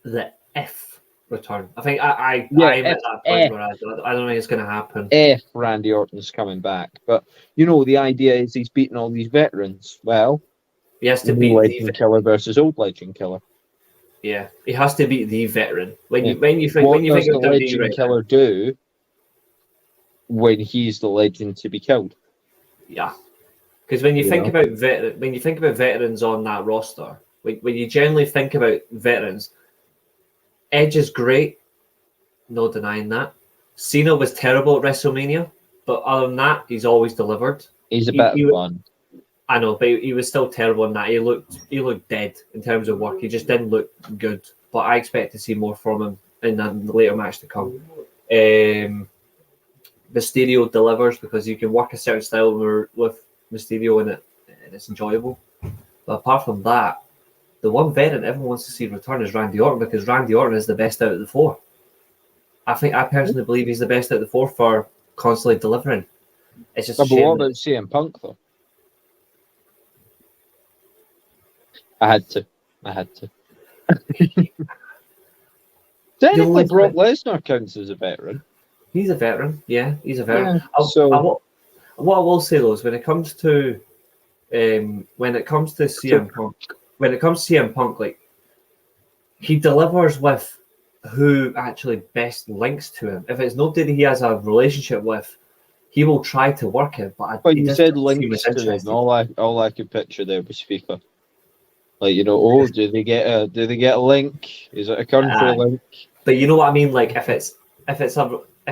The F return. I think I'm at that point where I don't think it's going to happen. If Randy Orton's coming back. But, the idea is he's beating all these veterans. Well, he has to beat Legend Killer versus Old Legend Killer. Yeah, he has to beat the veteran. When you think of the Legend Killer do when he's the legend to be killed? Yeah, because when you think about veterans on that roster, when you generally think about veterans, Edge is great, no denying that. Cena was terrible at WrestleMania, but other than that, he's always delivered. He's a bit of fun. I know, but he was still terrible in that. He looked dead in terms of work. He just didn't look good. But I expect to see more from him in the later match to come. Mysterio delivers because you can work a certain style with Mysterio in it, and it's enjoyable. But apart from that, the one veteran everyone wants to see return is Randy Orton, because Randy Orton is the best out of the 4. I personally believe he's the best out of the 4 for constantly delivering. It's just. But what about CM Punk though? I had to. Technically, Brock Lesnar counts as a veteran. He's a veteran. Yeah, he's a veteran. Yeah, what I will say though is when it comes to CM Punk, like, he delivers with who actually best links to him. If it's nobody he has a relationship with, he will try to work it. But you said links to him. All I could picture there was FIFA. Like, do they get a link? Is it a country link? But you know what I mean? Like, if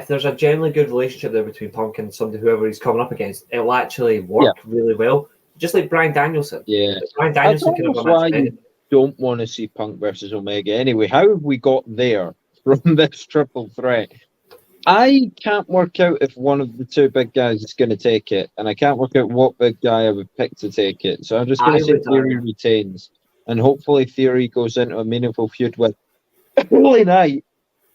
there's a generally good relationship there between Punk and whoever he's coming up against, it'll actually work really well. Just like Bryan Danielson. Yeah. Bryan Danielson can have a match. You don't want to see Punk versus Omega anyway. How have we got there from this triple threat? I can't work out if one of the two big guys is going to take it, and I can't work out what big guy I would pick to take it. So I'm just going to say Theory retains. and hopefully Theory goes into a meaningful feud with LA Knight,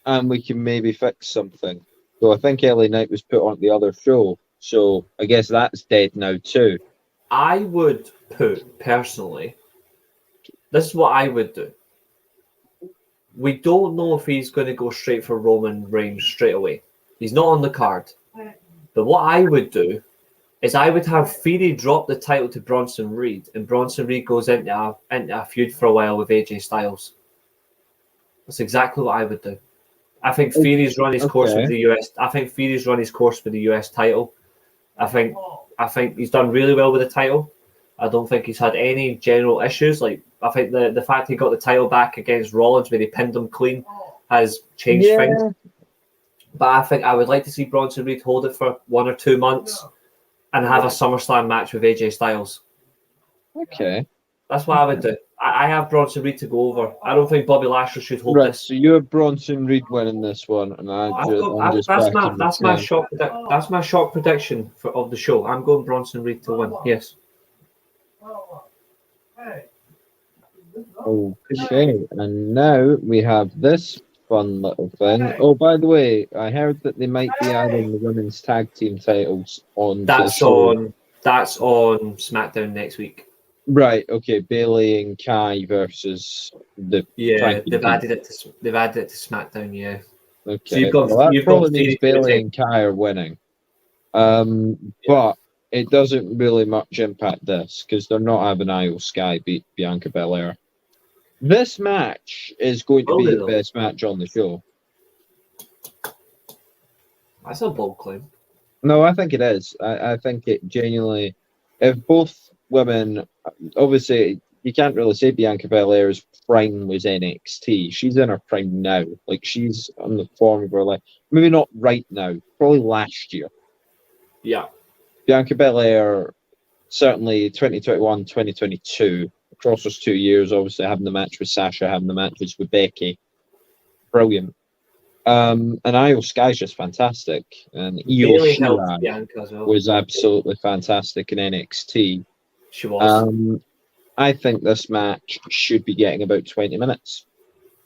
and we can maybe fix something. So I think LA Knight was put on the other show, so I guess that's dead now too. I would put, personally, this is what I would do. We don't know if he's going to go straight for Roman Reigns straight away. He's not on the card. But what I would do is I would have Theory drop the title to Bronson Reed, and Bronson Reed goes into a feud for a while with AJ Styles. That's exactly what I would do. I think Theory's run his course with the US. I think Theory's run his course with the US title. I think he's done really well with the title. I don't think he's had any general issues. Like, I think the fact he got the title back against Rollins where they pinned him clean has changed things. But I think I would like to see Bronson Reed hold it for 1 or 2 months and have a SummerSlam match with AJ Styles. Okay. That's what I would do. I have Bronson Reed to go over. I don't think Bobby Lashley should hold this. So you have Bronson Reed winning this one, and that's my shock prediction of the show. I'm going Bronson Reed to win. Yes. Okay, and now we have this fun little thing. Oh, by the way, I heard that they might be adding the women's tag team titles on. That's on SmackDown next week. Right. Okay. Bailey and Kai versus the. Yeah, they've added it to SmackDown. Yeah. Okay. So that probably means Bailey and Kai are winning. But it doesn't really much impact this because they're not having Io Sky beat Bianca Belair. This match is going to be the best match on the show. That's a bold claim. No, I think it is. I think it genuinely. If both women, obviously, you can't really say Bianca Belair's prime was NXT. She's in her prime now. Like, she's on the form of her life. Maybe not right now. Probably last year. Yeah. Bianca Belair, certainly 2021, 2022. Across those 2 years, obviously having the match with Sasha, having the matches with Becky, brilliant. And Io Sky's just fantastic, and Io Shirai was absolutely fantastic in NXT. She was. I think this match should be getting about 20 minutes,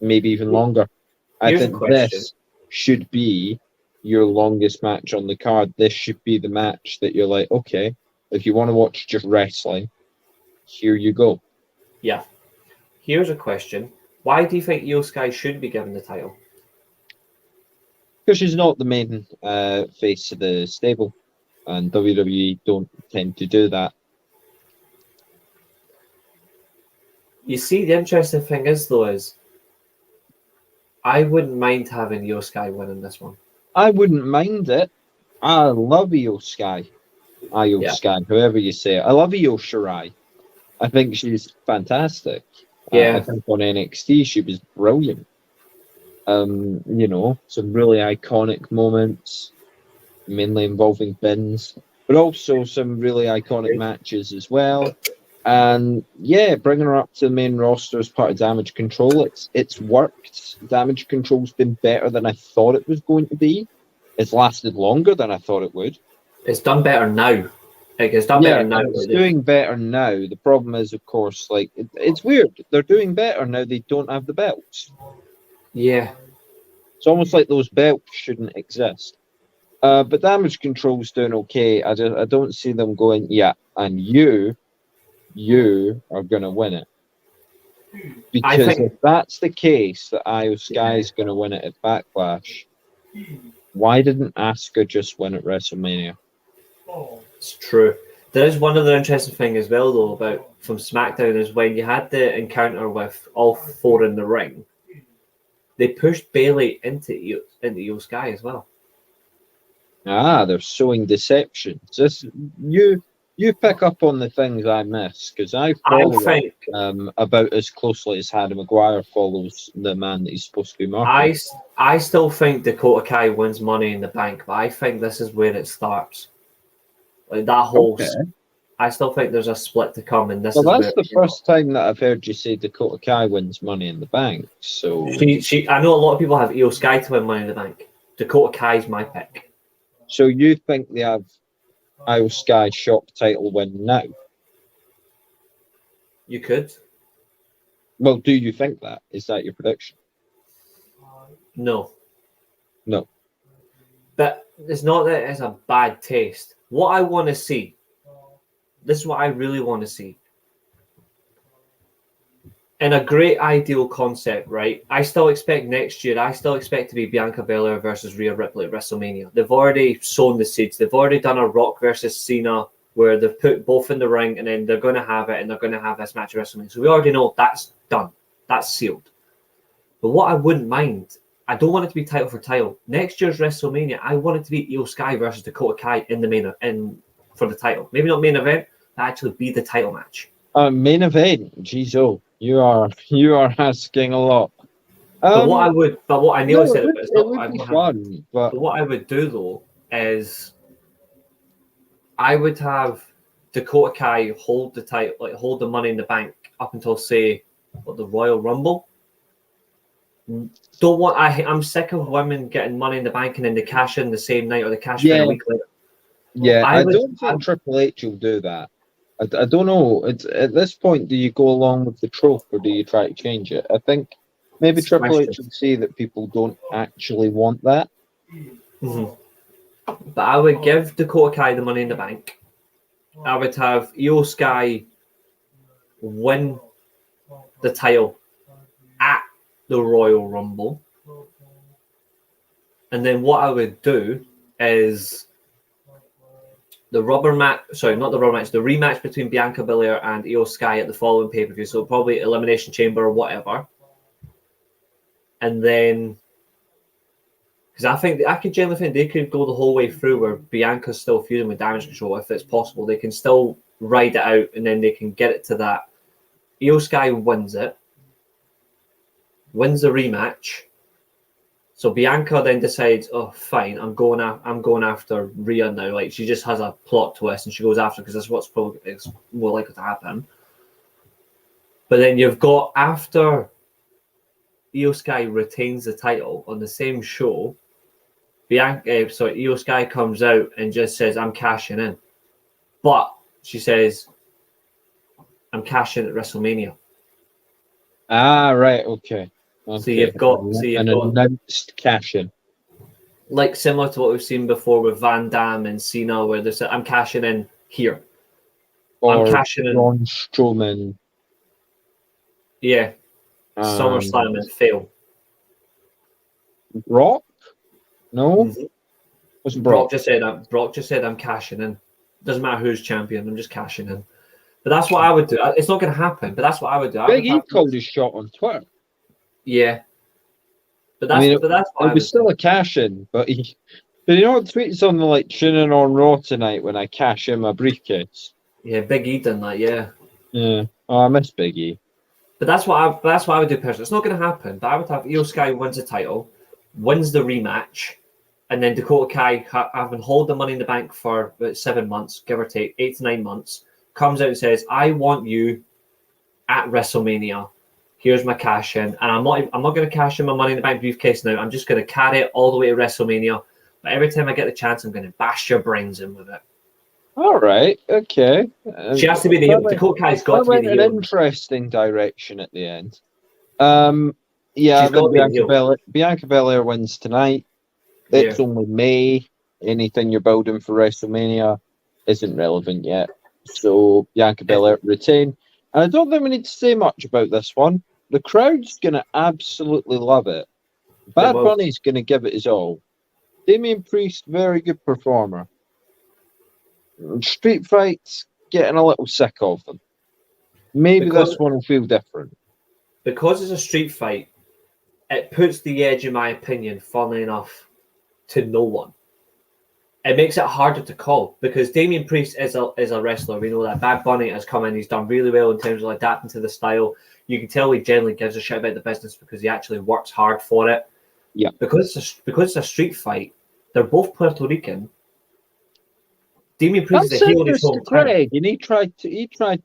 maybe even longer. I think this should be your longest match on the card. This should be the match that you're like, okay, if you want to watch just wrestling, here you go. Yeah. Here's a question. Why do you think Io Sky should be given the title? Because she's not the main face of the stable, and WWE don't tend to do that. You see, the interesting thing is I wouldn't mind having Io Sky winning this one. I wouldn't mind it. I love Io Sky. Sky, however you say it. I love Io Shirai. I think she's fantastic. Yeah. I think on NXT she was brilliant. Some really iconic moments, mainly involving bins, but also some really iconic matches as well. And yeah, bringing her up to the main roster as part of Damage Control, it's worked. Damage Control's been better than I thought it was going to be. It's lasted longer than I thought it would. It's done better now. It's done better now. It's doing better now. The problem is, of course, it's weird. They're doing better now. They don't have the belts. Yeah. It's almost like those belts shouldn't exist. But Damage Control's doing okay. I don't see them going, and you are going to win it. Because if that's the case, that Io Sky is going to win it at Backlash, why didn't Asuka just win at WrestleMania? It's true. There is one other interesting thing as well, though, about from SmackDown is when you had the encounter with all four in the ring, they pushed Bailey into Io Sky as well. They're sowing deception. Just you pick up on the things I miss, because I follow about as closely as Harry Maguire follows the man that he's supposed to be marketing. I still think Dakota Kai wins Money in the Bank, but I think this is where it starts. Like that whole, I still think there's a split to come, and that's the first time that I've heard you say Dakota Kai wins Money in the Bank. So I know a lot of people have Io Sky to win Money in the Bank. Dakota Kai's my pick. So you think they have Io Sky shock title win now? You could. Well, do you think that? Is that your prediction? No. No. But it's not that it's a bad taste. What I want to see, this is what I really want to see. In a great ideal concept, right? I still expect next year, to be Bianca Belair versus Rhea Ripley at WrestleMania. They've already sown the seeds. They've already done a Rock versus Cena where they've put both in the ring and then they're going to have it and they're going to have this match at WrestleMania. So we already know that's done. That's sealed. But what I wouldn't mind, I don't want it to be title for title. Next year's WrestleMania, I want it to be Io Sky versus Dakota Kai in the for the title. Maybe not main event, but actually be the title match. Main event. Jeez, you are asking a lot. But what I know said it would be fun. But what I would do though is I would have Dakota Kai hold the title, like hold the Money in the Bank up until say the Royal Rumble. I'm sick of women getting Money in the Bank and then they cash in the same night or they cash in a week later. Yeah, I don't think Triple H will do that. I don't know. It's at this point, do you go along with the trope or do you try to change it? I think maybe Triple H would say that people don't actually want that. Mm-hmm. But I would give Dakota Kai the Money in the Bank. I would have Io Sky win the title at the Royal Rumble. And then what I would do is the rematch between Bianca Belair and Io Sky at the following pay-per-view. So probably Elimination Chamber or whatever. And then, because I could generally think they could go the whole way through where Bianca's still feuding with Damage Control if it's possible. They can still ride it out and then they can get it to that. Io Sky wins the rematch. So Bianca then decides, oh, fine, I'm going after Rhea now. Like she just has a plot twist and she goes after because that's what's probably is more likely to happen. But then you've got after Io Sky retains the title on the same show, Io Sky comes out and just says, I'm cashing in. But she says, I'm cashing at WrestleMania. Ah, right, okay. So you've got announced cash-in. Like similar to what we've seen before with Van Damme and Cena, where they said, I'm cashing in here. Or I'm cashing in. Braun Strowman. Yeah. SummerSlam and fail. Brock? No? Mm-hmm. Wasn't Brock? Brock just said I'm cashing in. Doesn't matter who's champion, I'm just cashing in. But that's what I would do. It's not going to happen, but that's what I would do. Big E called his shot on Twitter. Yeah. But that's it was still a cash in, but he did you not tweet something like tuning on Raw tonight when I cash in my briefcase? Yeah, Big E done that, yeah. Yeah. Oh, I miss Big E. But that's what I would do personally. It's not going to happen, but I would have Io Sky wins the title, wins the rematch, and then Dakota Kai having hold the Money in the Bank for about 7 months, give or take 8 to 9 months, comes out and says, I want you at WrestleMania. Here's my cash in. And I'm not going to cash in my Money in the Bank briefcase now. I'm just going to carry it all the way to WrestleMania. But every time I get the chance, I'm going to bash your brains in with it. All right. Okay. She has to be the heel. Dakota Kai's got to be the heel. An interesting direction at the end. Yeah, Bianca Belair wins tonight. It's only May. Anything you're building for WrestleMania isn't relevant yet. So Bianca Belair retain. And I don't think we need to say much about this one. The crowd's going to absolutely love it. Bad Bunny's going to give it his all. Damian Priest, very good performer. Street fights, getting a little sick of them. Maybe this one will feel different. Because it's a street fight, it puts the edge, in my opinion, funnily enough, to no one. It makes it harder to call because Damian Priest is a wrestler. We know that. Bad Bunny has come in. He's done really well in terms of adapting to the style. You can tell he generally gives a shit about the business because he actually works hard for it. Yeah. Because it's a street fight, they're both Puerto Rican. Damian Priest is a heel in his hometown. Craig, and he tried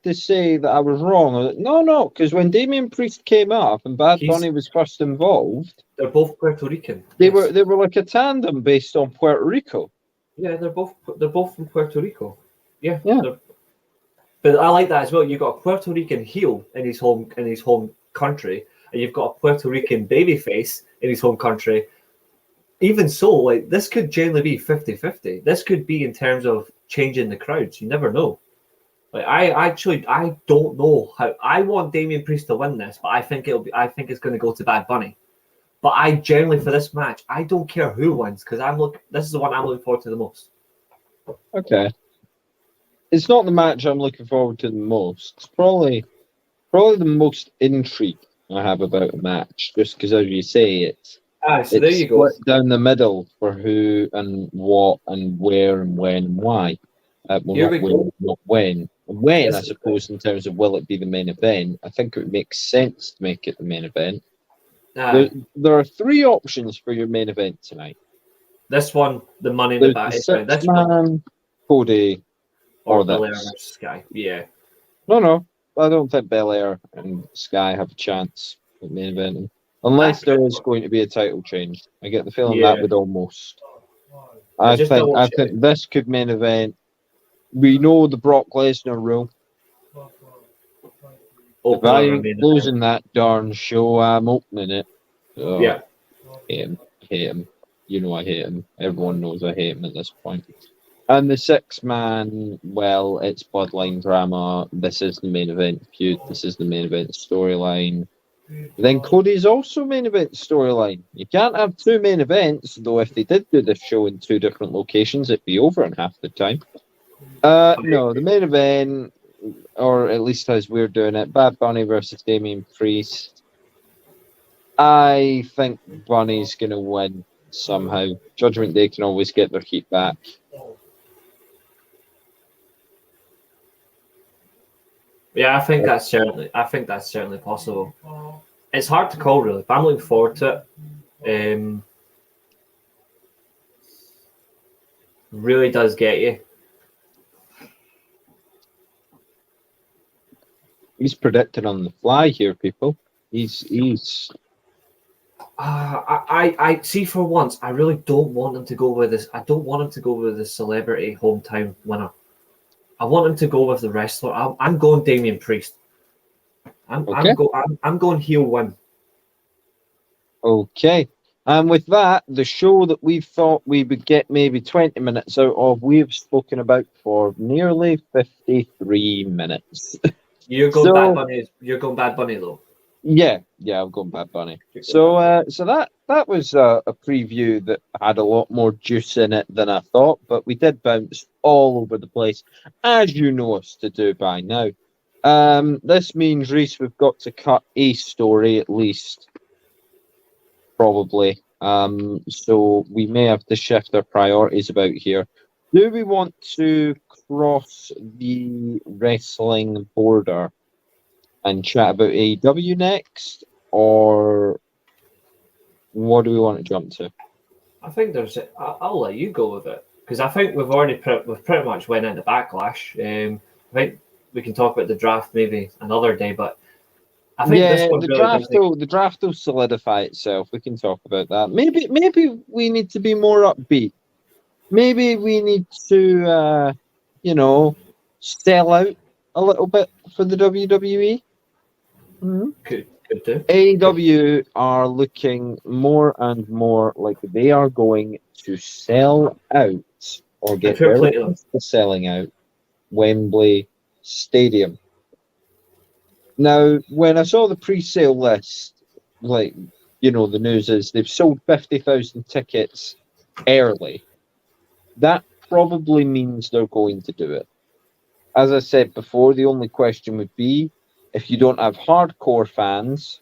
to say that I was wrong. No, because when Damian Priest came up and Bad Bunny was first involved, they're both Puerto Rican. They were like a tandem based on Puerto Rico. Yeah, they're both from Puerto Rico. Yeah. But I like that as well. You got a Puerto Rican heel in his hometown, country, and you've got a Puerto Rican babyface in his home country. Even so, like, this could generally be 50-50. This could be in terms of changing the crowds. You never know. Like, I don't know how. I want Damian Priest to win this, but I think it's going to go to Bad Bunny. But I generally, for this match, I don't care who wins, because this is the one I'm looking forward to the most. Okay. It's not the match I'm looking forward to the most. It's probably the most intrigue I have about a match, just because, as you say, it's so there you go. Split down the middle for who and what and where and when and why. Here we go. Not when. When, I suppose, in terms of will it be the main event, I think it would make sense to make it the main event. There are three options for your main event tonight. This one, the Money in the Bank. This man, Cody, or Belair versus Sky. Yeah. No. I don't think Belair and Sky have a chance at main event. Unless there is going to be a title change. I get the feeling that would almost. I think this could main event. We know the Brock Lesnar rule. If I closing that darn show, I'm opening it. So, yeah. Hate him. You know I hate him. Everyone knows I hate him at this point. And the 6-man, well, it's bloodline drama. This is the main event feud. This is the main event storyline. Then Cody's also main event storyline. You can't have two main events, though if they did do this show in two different locations, it'd be over in half the time. No, the main event, or at least as we're doing it, Bad Bunny versus Damian Priest. I think Bunny's going to win somehow. Judgment Day can always get their heat back. Yeah, I think that's certainly possible. It's hard to call, really, but I'm looking forward to it. Really does get you. He's predicting on the fly here, people. He's. I see. For once, I really don't want him to go with this. I don't want him to go with the celebrity hometown winner. I want him to go with the wrestler. I'm going Damian Priest. I'm going heel win. Okay. And with that, the show that we thought we would get maybe 20 minutes out of, we've spoken about for nearly 53 minutes. You're going Bad Bunny. You're going Bad Bunny, though. Yeah, I'm going Bad Bunny. So that was a preview that had a lot more juice in it than I thought, but we did bounce all over the place, as you know us to do by now. This means, Reece, we've got to cut a story at least, probably. So we may have to shift our priorities about here. Do we want to cross the wrestling border and chat about AEW next, or what do we want to jump to? I think I'll let you go with it, because I think we've pretty much went into Backlash. I think we can talk about the draft maybe another day, but I think this one the draft will solidify itself. We can talk about that. Maybe we need to be more upbeat. Maybe we need to sell out a little bit for the WWE. Mm-hmm. Could do. AEW are looking more and more like they are going to sell out or get very close to selling out Wembley Stadium. Now, when I saw the pre-sale list, the news is they've sold 50,000 tickets early. That probably means they're going to do it. As I said before, the only question would be, if you don't have hardcore fans,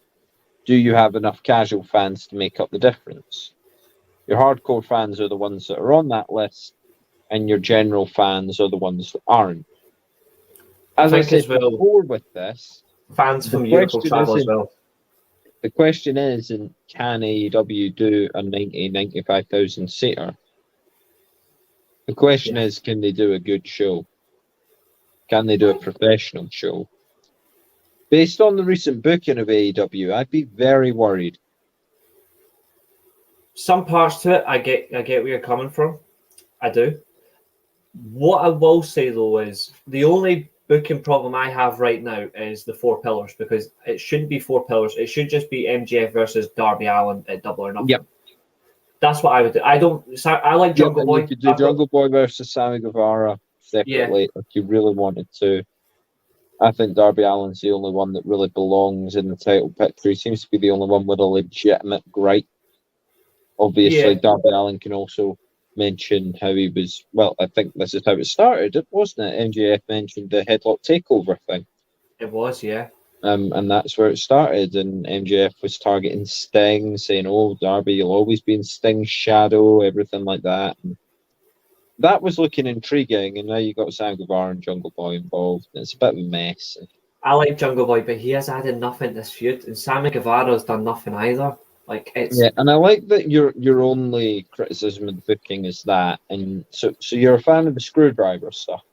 do you have enough casual fans to make up the difference? Your hardcore fans are the ones that are on that list, and your general fans are the ones that aren't. As I said before with this, fans from Europe will travel as well. The question isn't, can AEW do a 95,000 seater? The question is, can they do a good show? Can they do a professional show? Based on the recent booking of AEW, I'd be very worried. Some parts to it, I get where you're coming from. I do. What I will say, though, is the only booking problem I have right now is the 4 pillars, because it shouldn't be 4 pillars. It should just be MJF versus Darby Allin at Double or Nothing. Yep. That's what I would do. I like Jungle Boy. You could do Jungle Boy versus Sammy Guevara separately if you really wanted to. I think Darby Allin's the only one that really belongs in the title picture. He seems to be the only one with a legitimate gripe. Obviously, Darby Allin can also mention how he was. Well, I think this is how it started, wasn't it? MJF mentioned the headlock takeover thing. It was, yeah. And that's where it started. And MJF was targeting Sting, saying, "Oh, Darby, you'll always be in Sting's shadow," everything like that. And that was looking intriguing. And now you got Sam Guevara and Jungle Boy involved. It's a bit of a mess. I like Jungle Boy, but he has added nothing to this feud, and Sammy Guevara's done nothing either. Like, it's and I like that your only criticism of the booking is that, and so you're a fan of the screwdriver stuff.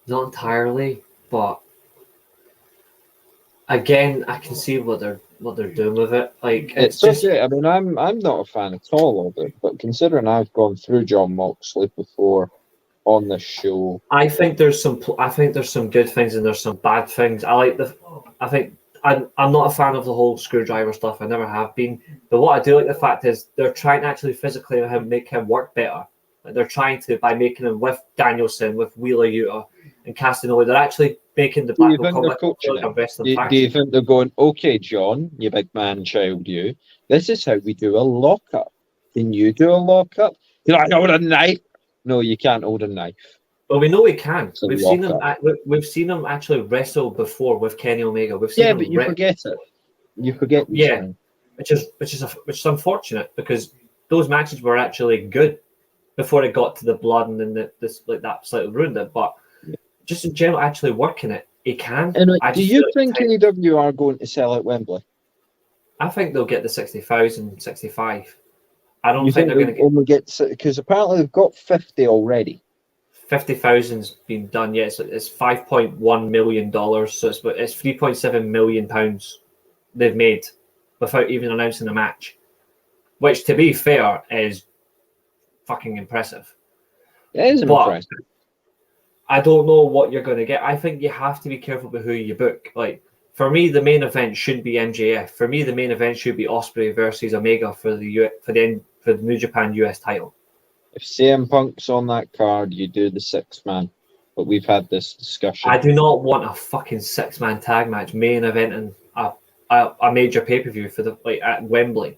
Not entirely, but again, I can see what they're doing with it. Like, it's just. Okay. I mean, I'm not a fan at all of it, but considering I've gone through John Moxley before on this show, I think there's some good things and there's some bad things. I'm not a fan of the whole screwdriver stuff. I never have been. But what I do like the fact is they're trying to actually physically make him work better. Like, they're trying to, by making him with Danielson, with Wheeler Yuta, and Castagnoli, they're actually making the Blackpool Combat like a wrestling faction. Do you think they're going, okay, John, you big man child, you, this is how we do a lockup. Can you do a lockup? Can I hold a knife? No, you can't hold a knife. Well, we know he can. We've seen him actually wrestle before with Kenny Omega. We've seen him but you forget it. You forget. Yeah, which is unfortunate, because those matches were actually good before it got to the blood, and then that slightly ruined it. But just in general, actually working it, he can. And do you think AEW are going to sell out Wembley? I think they'll get the 60,000, 65. I don't think they're going to only get, because apparently they've got 50 already. 50,000's been done. Yeah, it's $5.1 million, so it's 3.7 million pounds they've made without even announcing a match, which, to be fair, is fucking impressive. It is impressive. I don't know what you're going to get. I think you have to be careful with who you book. Like, for me, the main event shouldn't be MJF. For me, the main event should be Ospreay versus Omega for the New Japan US title. If CM Punk's on that card, you do the 6-man. But we've had this discussion. I do not want a fucking 6-man tag match main event and a major pay-per-view for at Wembley.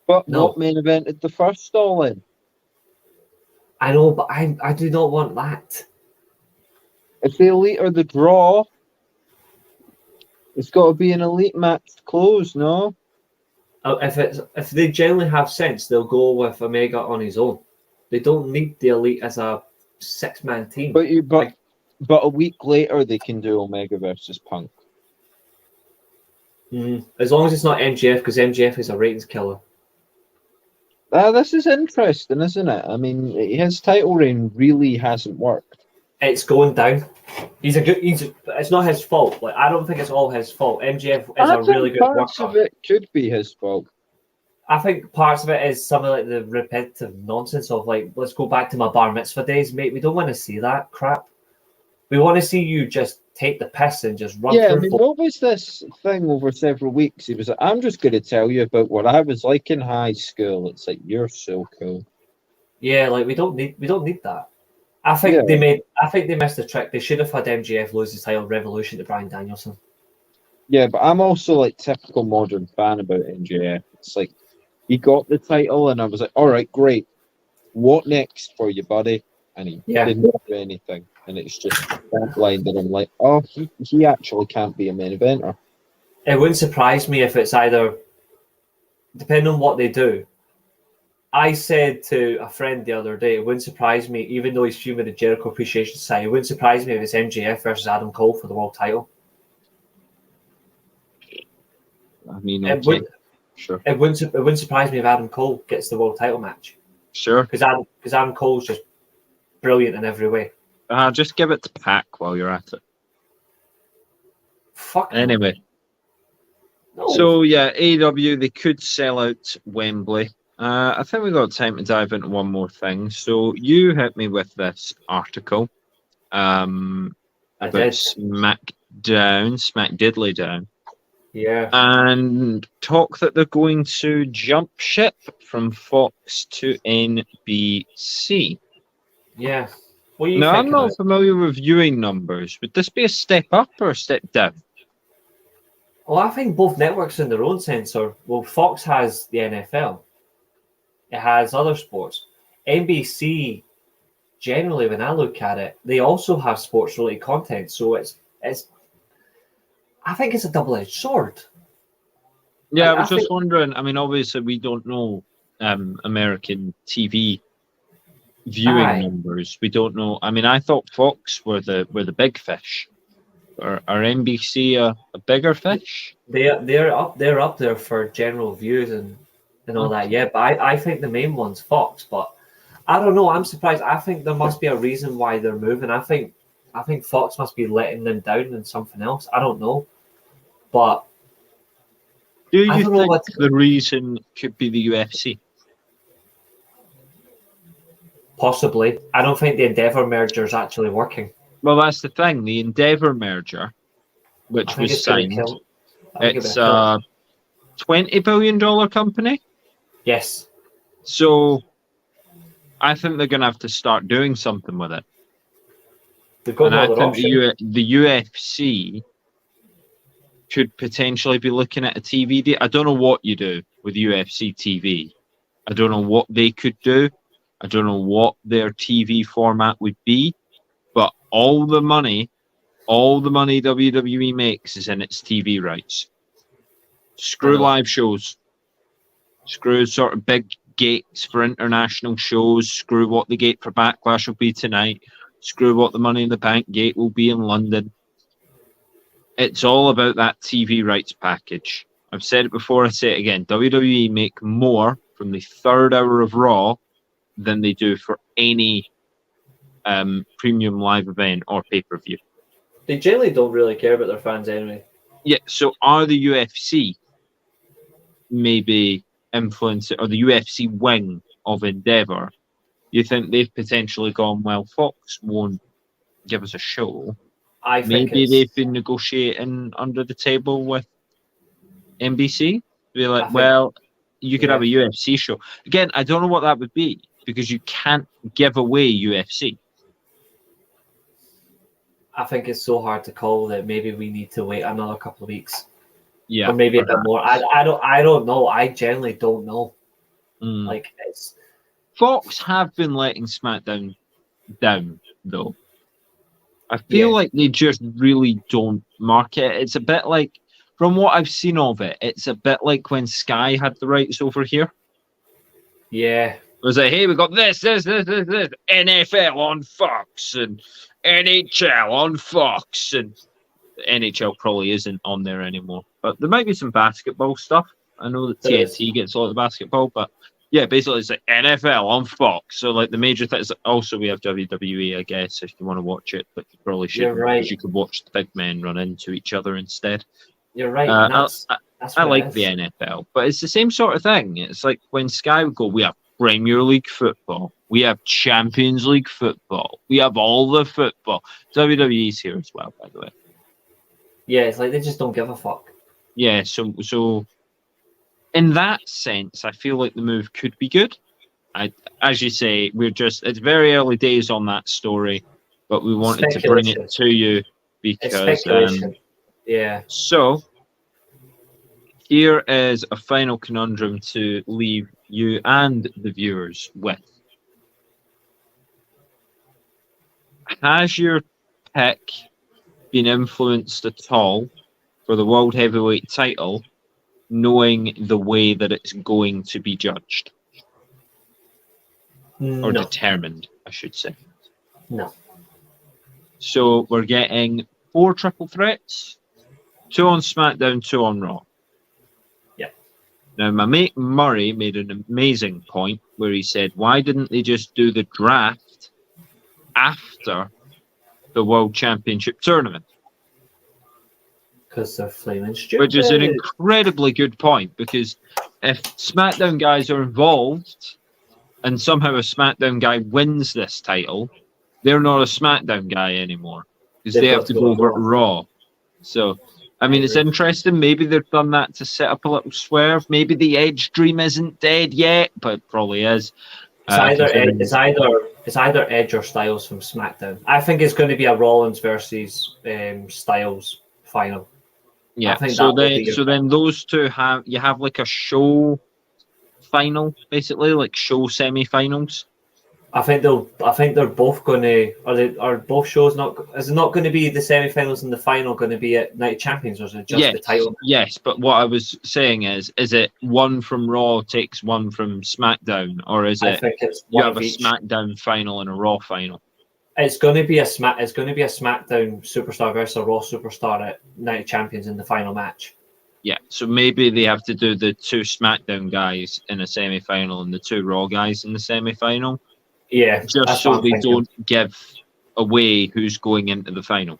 But no. What main evented the first All In? I know, but I do not want that. If the Elite are the draw, it's got to be an Elite match close, no? If they generally have sense, they'll go with Omega on his own. They don't need the Elite as a 6-man team. But a week later, they can do Omega versus Punk. As long as it's not MJF, because MJF is a ratings killer. This is interesting, isn't it? I mean, his title reign really hasn't worked. It's going down. It's not his fault. Like, I don't think it's all his fault. MJF is a really good worker. Parts of it could be his fault. I think parts of it is some of like the repetitive nonsense of like, let's go back to my bar mitzvah days, mate. We don't want to see that crap. We want to see you just take the piss and just run through. Yeah, I mean, what was this thing over several weeks? He was like, I'm just going to tell you about what I was like in high school. It's like, you're so cool. Yeah, like we don't need that. I think they missed the trick. They should have had MJF lose his title Revolution to Bryan Danielson. Yeah, but I'm also like typical modern fan about MJF. It's like, he got the title, and I was like, all right, great. What next for you, buddy? And he didn't do anything. And it's just that line that I'm like, oh, he actually can't be a main eventer. It wouldn't surprise me if it's either, depending on what they do. I said to a friend the other day, it wouldn't surprise me, even though he's fuming the Jericho Appreciation Society, it wouldn't surprise me if it's MJF versus Adam Cole for the world title. I mean, sure. It wouldn't surprise me if Adam Cole gets the world title match. Sure. Because Adam Cole's just brilliant in every way. Just give it to Pac while you're at it. Fuck. Anyway. No. So, yeah, AEW, they could sell out Wembley. I think we've got time to dive into one more thing. So, you hit me with this article. about SmackDown, Smack Diddly Down. Yeah. And talk that they're going to jump ship from Fox to NBC. Yeah. What do you Now, think I'm not familiar with viewing numbers. Would this be a step up or a step down? Well, I think both networks in their own sense are. Well, Fox has the NFL. It has other sports. NBC, generally, when I look at it, they also have sports-related content. So it's. I think it's a double-edged sword. Yeah, I was just wondering. I mean, obviously, we don't know American TV viewing numbers. We don't know. I mean, I thought Fox were the big fish. Are NBC a bigger fish? They're up there for general views and all that. Yeah, but I think the main one's Fox. But I don't know. I'm surprised. I think there must be a reason why they're moving. I think Fox must be letting them down in something else. I don't know. But do you think the reason could be the UFC? Possibly. I don't think the Endeavour merger is actually working. Well, that's the thing. The Endeavour merger, which was signed, it's a $20 billion company. Yes. So I think they're going to have to start doing something with it. They've got and I think the UFC could potentially be looking at a TV deal. I don't know what you do with UFC TV. I don't know what they could do. I don't know what their TV format would be. But all the money WWE makes is in its TV rights. Screw live shows. Screw sort of big gates for international shows. Screw what the gate for Backlash will be tonight. Screw what the Money in the Bank gate will be in London. It's all about that TV rights package. I've said it before, I say it again. WWE make more from the third hour of Raw than they do for any premium live event or pay-per-view. They generally don't really care about their fans anyway. Yeah, so are the UFC maybe influencing, or the UFC wing of Endeavour, you think they've potentially gone, well, Fox won't give us a show. I think maybe they've been negotiating under the table with NBC. Be like, well, you could have a UFC show. Again, I don't know what that would be because you can't give away UFC. I think it's so hard to call that maybe we need to wait another couple of weeks. Yeah. Or maybe a bit more. I don't know. I generally don't know. Like it's Fox have been letting SmackDown down though. I feel like they just really don't market it. It's a bit like, from what I've seen of it, it's a bit like when Sky had the rights over here. Yeah. It was like, hey, we got this, NFL on Fox and NHL on Fox, and NHL probably isn't on there anymore. But there might be some basketball stuff. I know that TNT gets a lot of basketball, but yeah, basically it's like NFL on Fox. So like the major things. Also, we have WWE, I guess, if you want to watch it, but you probably shouldn't because you could watch the big men run into each other instead. You're right. I like the NFL, but it's the same sort of thing. It's like when Sky would go, we have Premier League football, we have Champions League football, we have all the football. WWE's here as well, by the way. Yeah, it's like they just don't give a fuck. Yeah, so in that sense, I feel like the move could be good. As you say, it's very early days on that story, but we wanted to bring it to you because yeah. So here is a final conundrum to leave you and the viewers with. Has your pick been influenced at all for the World Heavyweight title, knowing the way that it's going to be judged? Or determined, I should say. No. So we're getting 4 triple threats, 2 on SmackDown, 2 on Raw. Yeah. Now, my mate Murray made an amazing point where he said, why didn't they just do the draft after the World Championship tournament? Because they're flaming stupid. Which is an incredibly good point, because if SmackDown guys are involved and somehow a SmackDown guy wins this title, they're not a SmackDown guy anymore because they have to go over to Raw. So, I mean, it's interesting. Maybe they've done that to set up a little swerve. Maybe the Edge dream isn't dead yet, but it probably is. It's either Edge or Styles from SmackDown. I think it's going to be a Rollins versus Styles final. Yeah. So then those two have like a show final, basically, like show semi-finals. I think they're both going to. Are both shows not? Is it not going to be the semi-finals and the final going to be at Night of Champions, or is it just the title? Yes, but what I was saying is it one from Raw takes one from SmackDown, or is it? I think it's you have a SmackDown final and a Raw final. It's going to be a SmackDown superstar versus a Raw superstar at Night of Champions in the final match. Yeah, so maybe they have to do the two SmackDown guys in a semi-final and the two Raw guys in the semi-final. Yeah, just so they don't give away who's going into the final.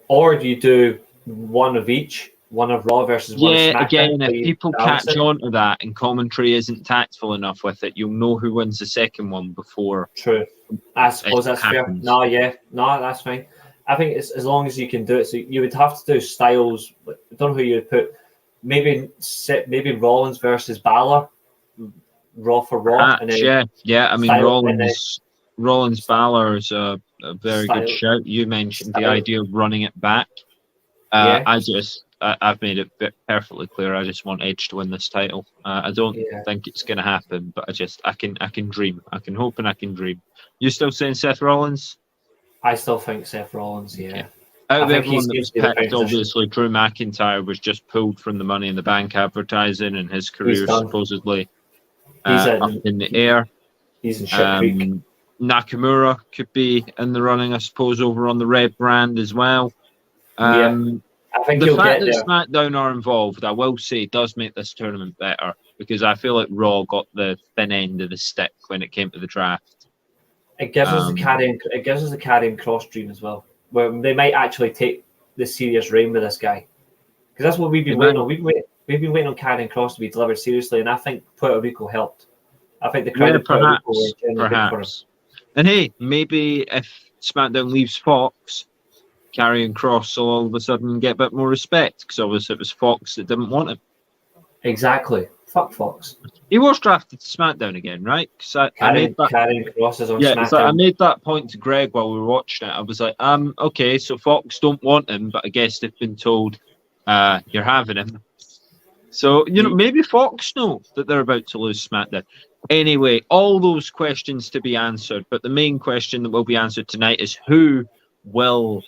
Or do you do one of each, one of Raw versus one of SmackDown? Yeah, again, if people catch on to that and commentary isn't tactful enough with it, you'll know who wins the second one before. True. I suppose that's happens. Fair. No, that's fine. I think it's as long as you can do it. So you would have to do Styles. I don't know who you would put. Maybe Rollins versus Balor. Raw for Raw. Yeah. I mean, Rollins Balor is a very good shout. You mentioned the idea of running it back. I've made it perfectly clear. I just want Edge to win this title. I don't think it's going to happen, but I can dream. I can hope and I can dream. You still saying Seth Rollins? I still think Seth Rollins. Yeah. Out of everyone that was picked, obviously Drew McIntyre was just pulled from the Money in the Bank advertising, and his career supposedly up in the air. He's in shit creek. Nakamura could be in the running, I suppose, over on the Red brand as well. I think the fact that SmackDown are involved, I will say, does make this tournament better because I feel like Raw got the thin end of the stick when it came to the draft. It gives us the carrying cross dream as well, where they might actually take the serious reign with this guy, because that's what we've been waiting on. We've been waiting on Karrion Kross to be delivered seriously, and I think Puerto Rico helped. I think the crowd of Puerto Rico were genuinely for him. And hey, maybe if SmackDown leaves Fox, Karrion Kross will all of a sudden get a bit more respect, because obviously it was Fox that didn't want him. Exactly. Fuck Fox. He was drafted to SmackDown again, right? Karrion Kross is on SmackDown. So I made that point to Greg while we were watching it. I was like, okay, so Fox don't want him, but I guess they've been told you're having him. So, maybe Fox know that they're about to lose SmackDown. Anyway, all those questions to be answered, but the main question that will be answered tonight is who will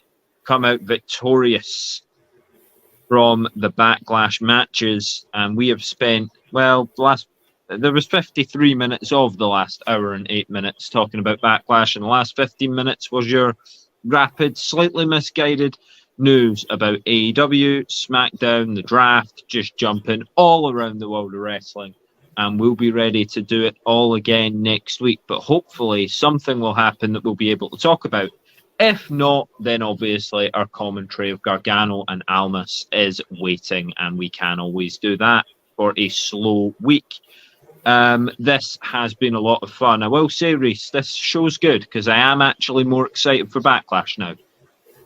come out victorious from the Backlash matches. And we have spent, there was 53 minutes of the last hour and 8 minutes talking about Backlash, and the last 15 minutes was your rapid, slightly misguided news about AEW, SmackDown, the draft, just jumping all around the world of wrestling. And we'll be ready to do it all again next week. But hopefully something will happen that we'll be able to talk about. If not, then obviously our commentary of Gargano and Almas is waiting, and we can always do that for a slow week. This has been a lot of fun. I will say, Reece, this show's good because I am actually more excited for Backlash now.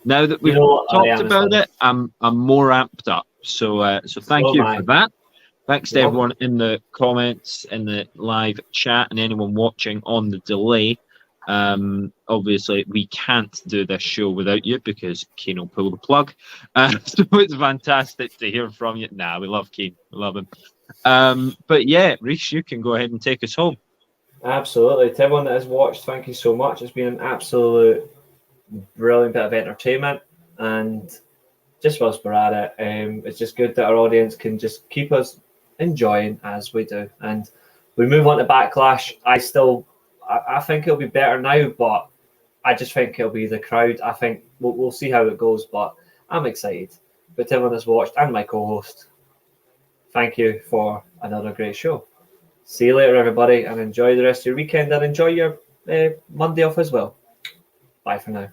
Now that we've talked about it, I'm more amped up. So thank you for that. Thanks to everyone in the comments, in the live chat, and anyone watching on the delay. Obviously, we can't do this show without you because Kane will pull the plug. So it's fantastic to hear from you. We love Kane. We love him. But yeah, Reece, you can go ahead and take us home. Absolutely. To everyone that has watched, thank you so much. It's been an absolute brilliant bit of entertainment. And just whilst we're at it, it's just good that our audience can just keep us enjoying as we do. And we move on to Backlash. I think it'll be better now, but I just think it'll be the crowd. I think we'll see how it goes, but I'm excited. But to everyone that's watched and my co-host, thank you for another great show. See you later, everybody, and enjoy the rest of your weekend and enjoy your Monday off as well. Bye for now.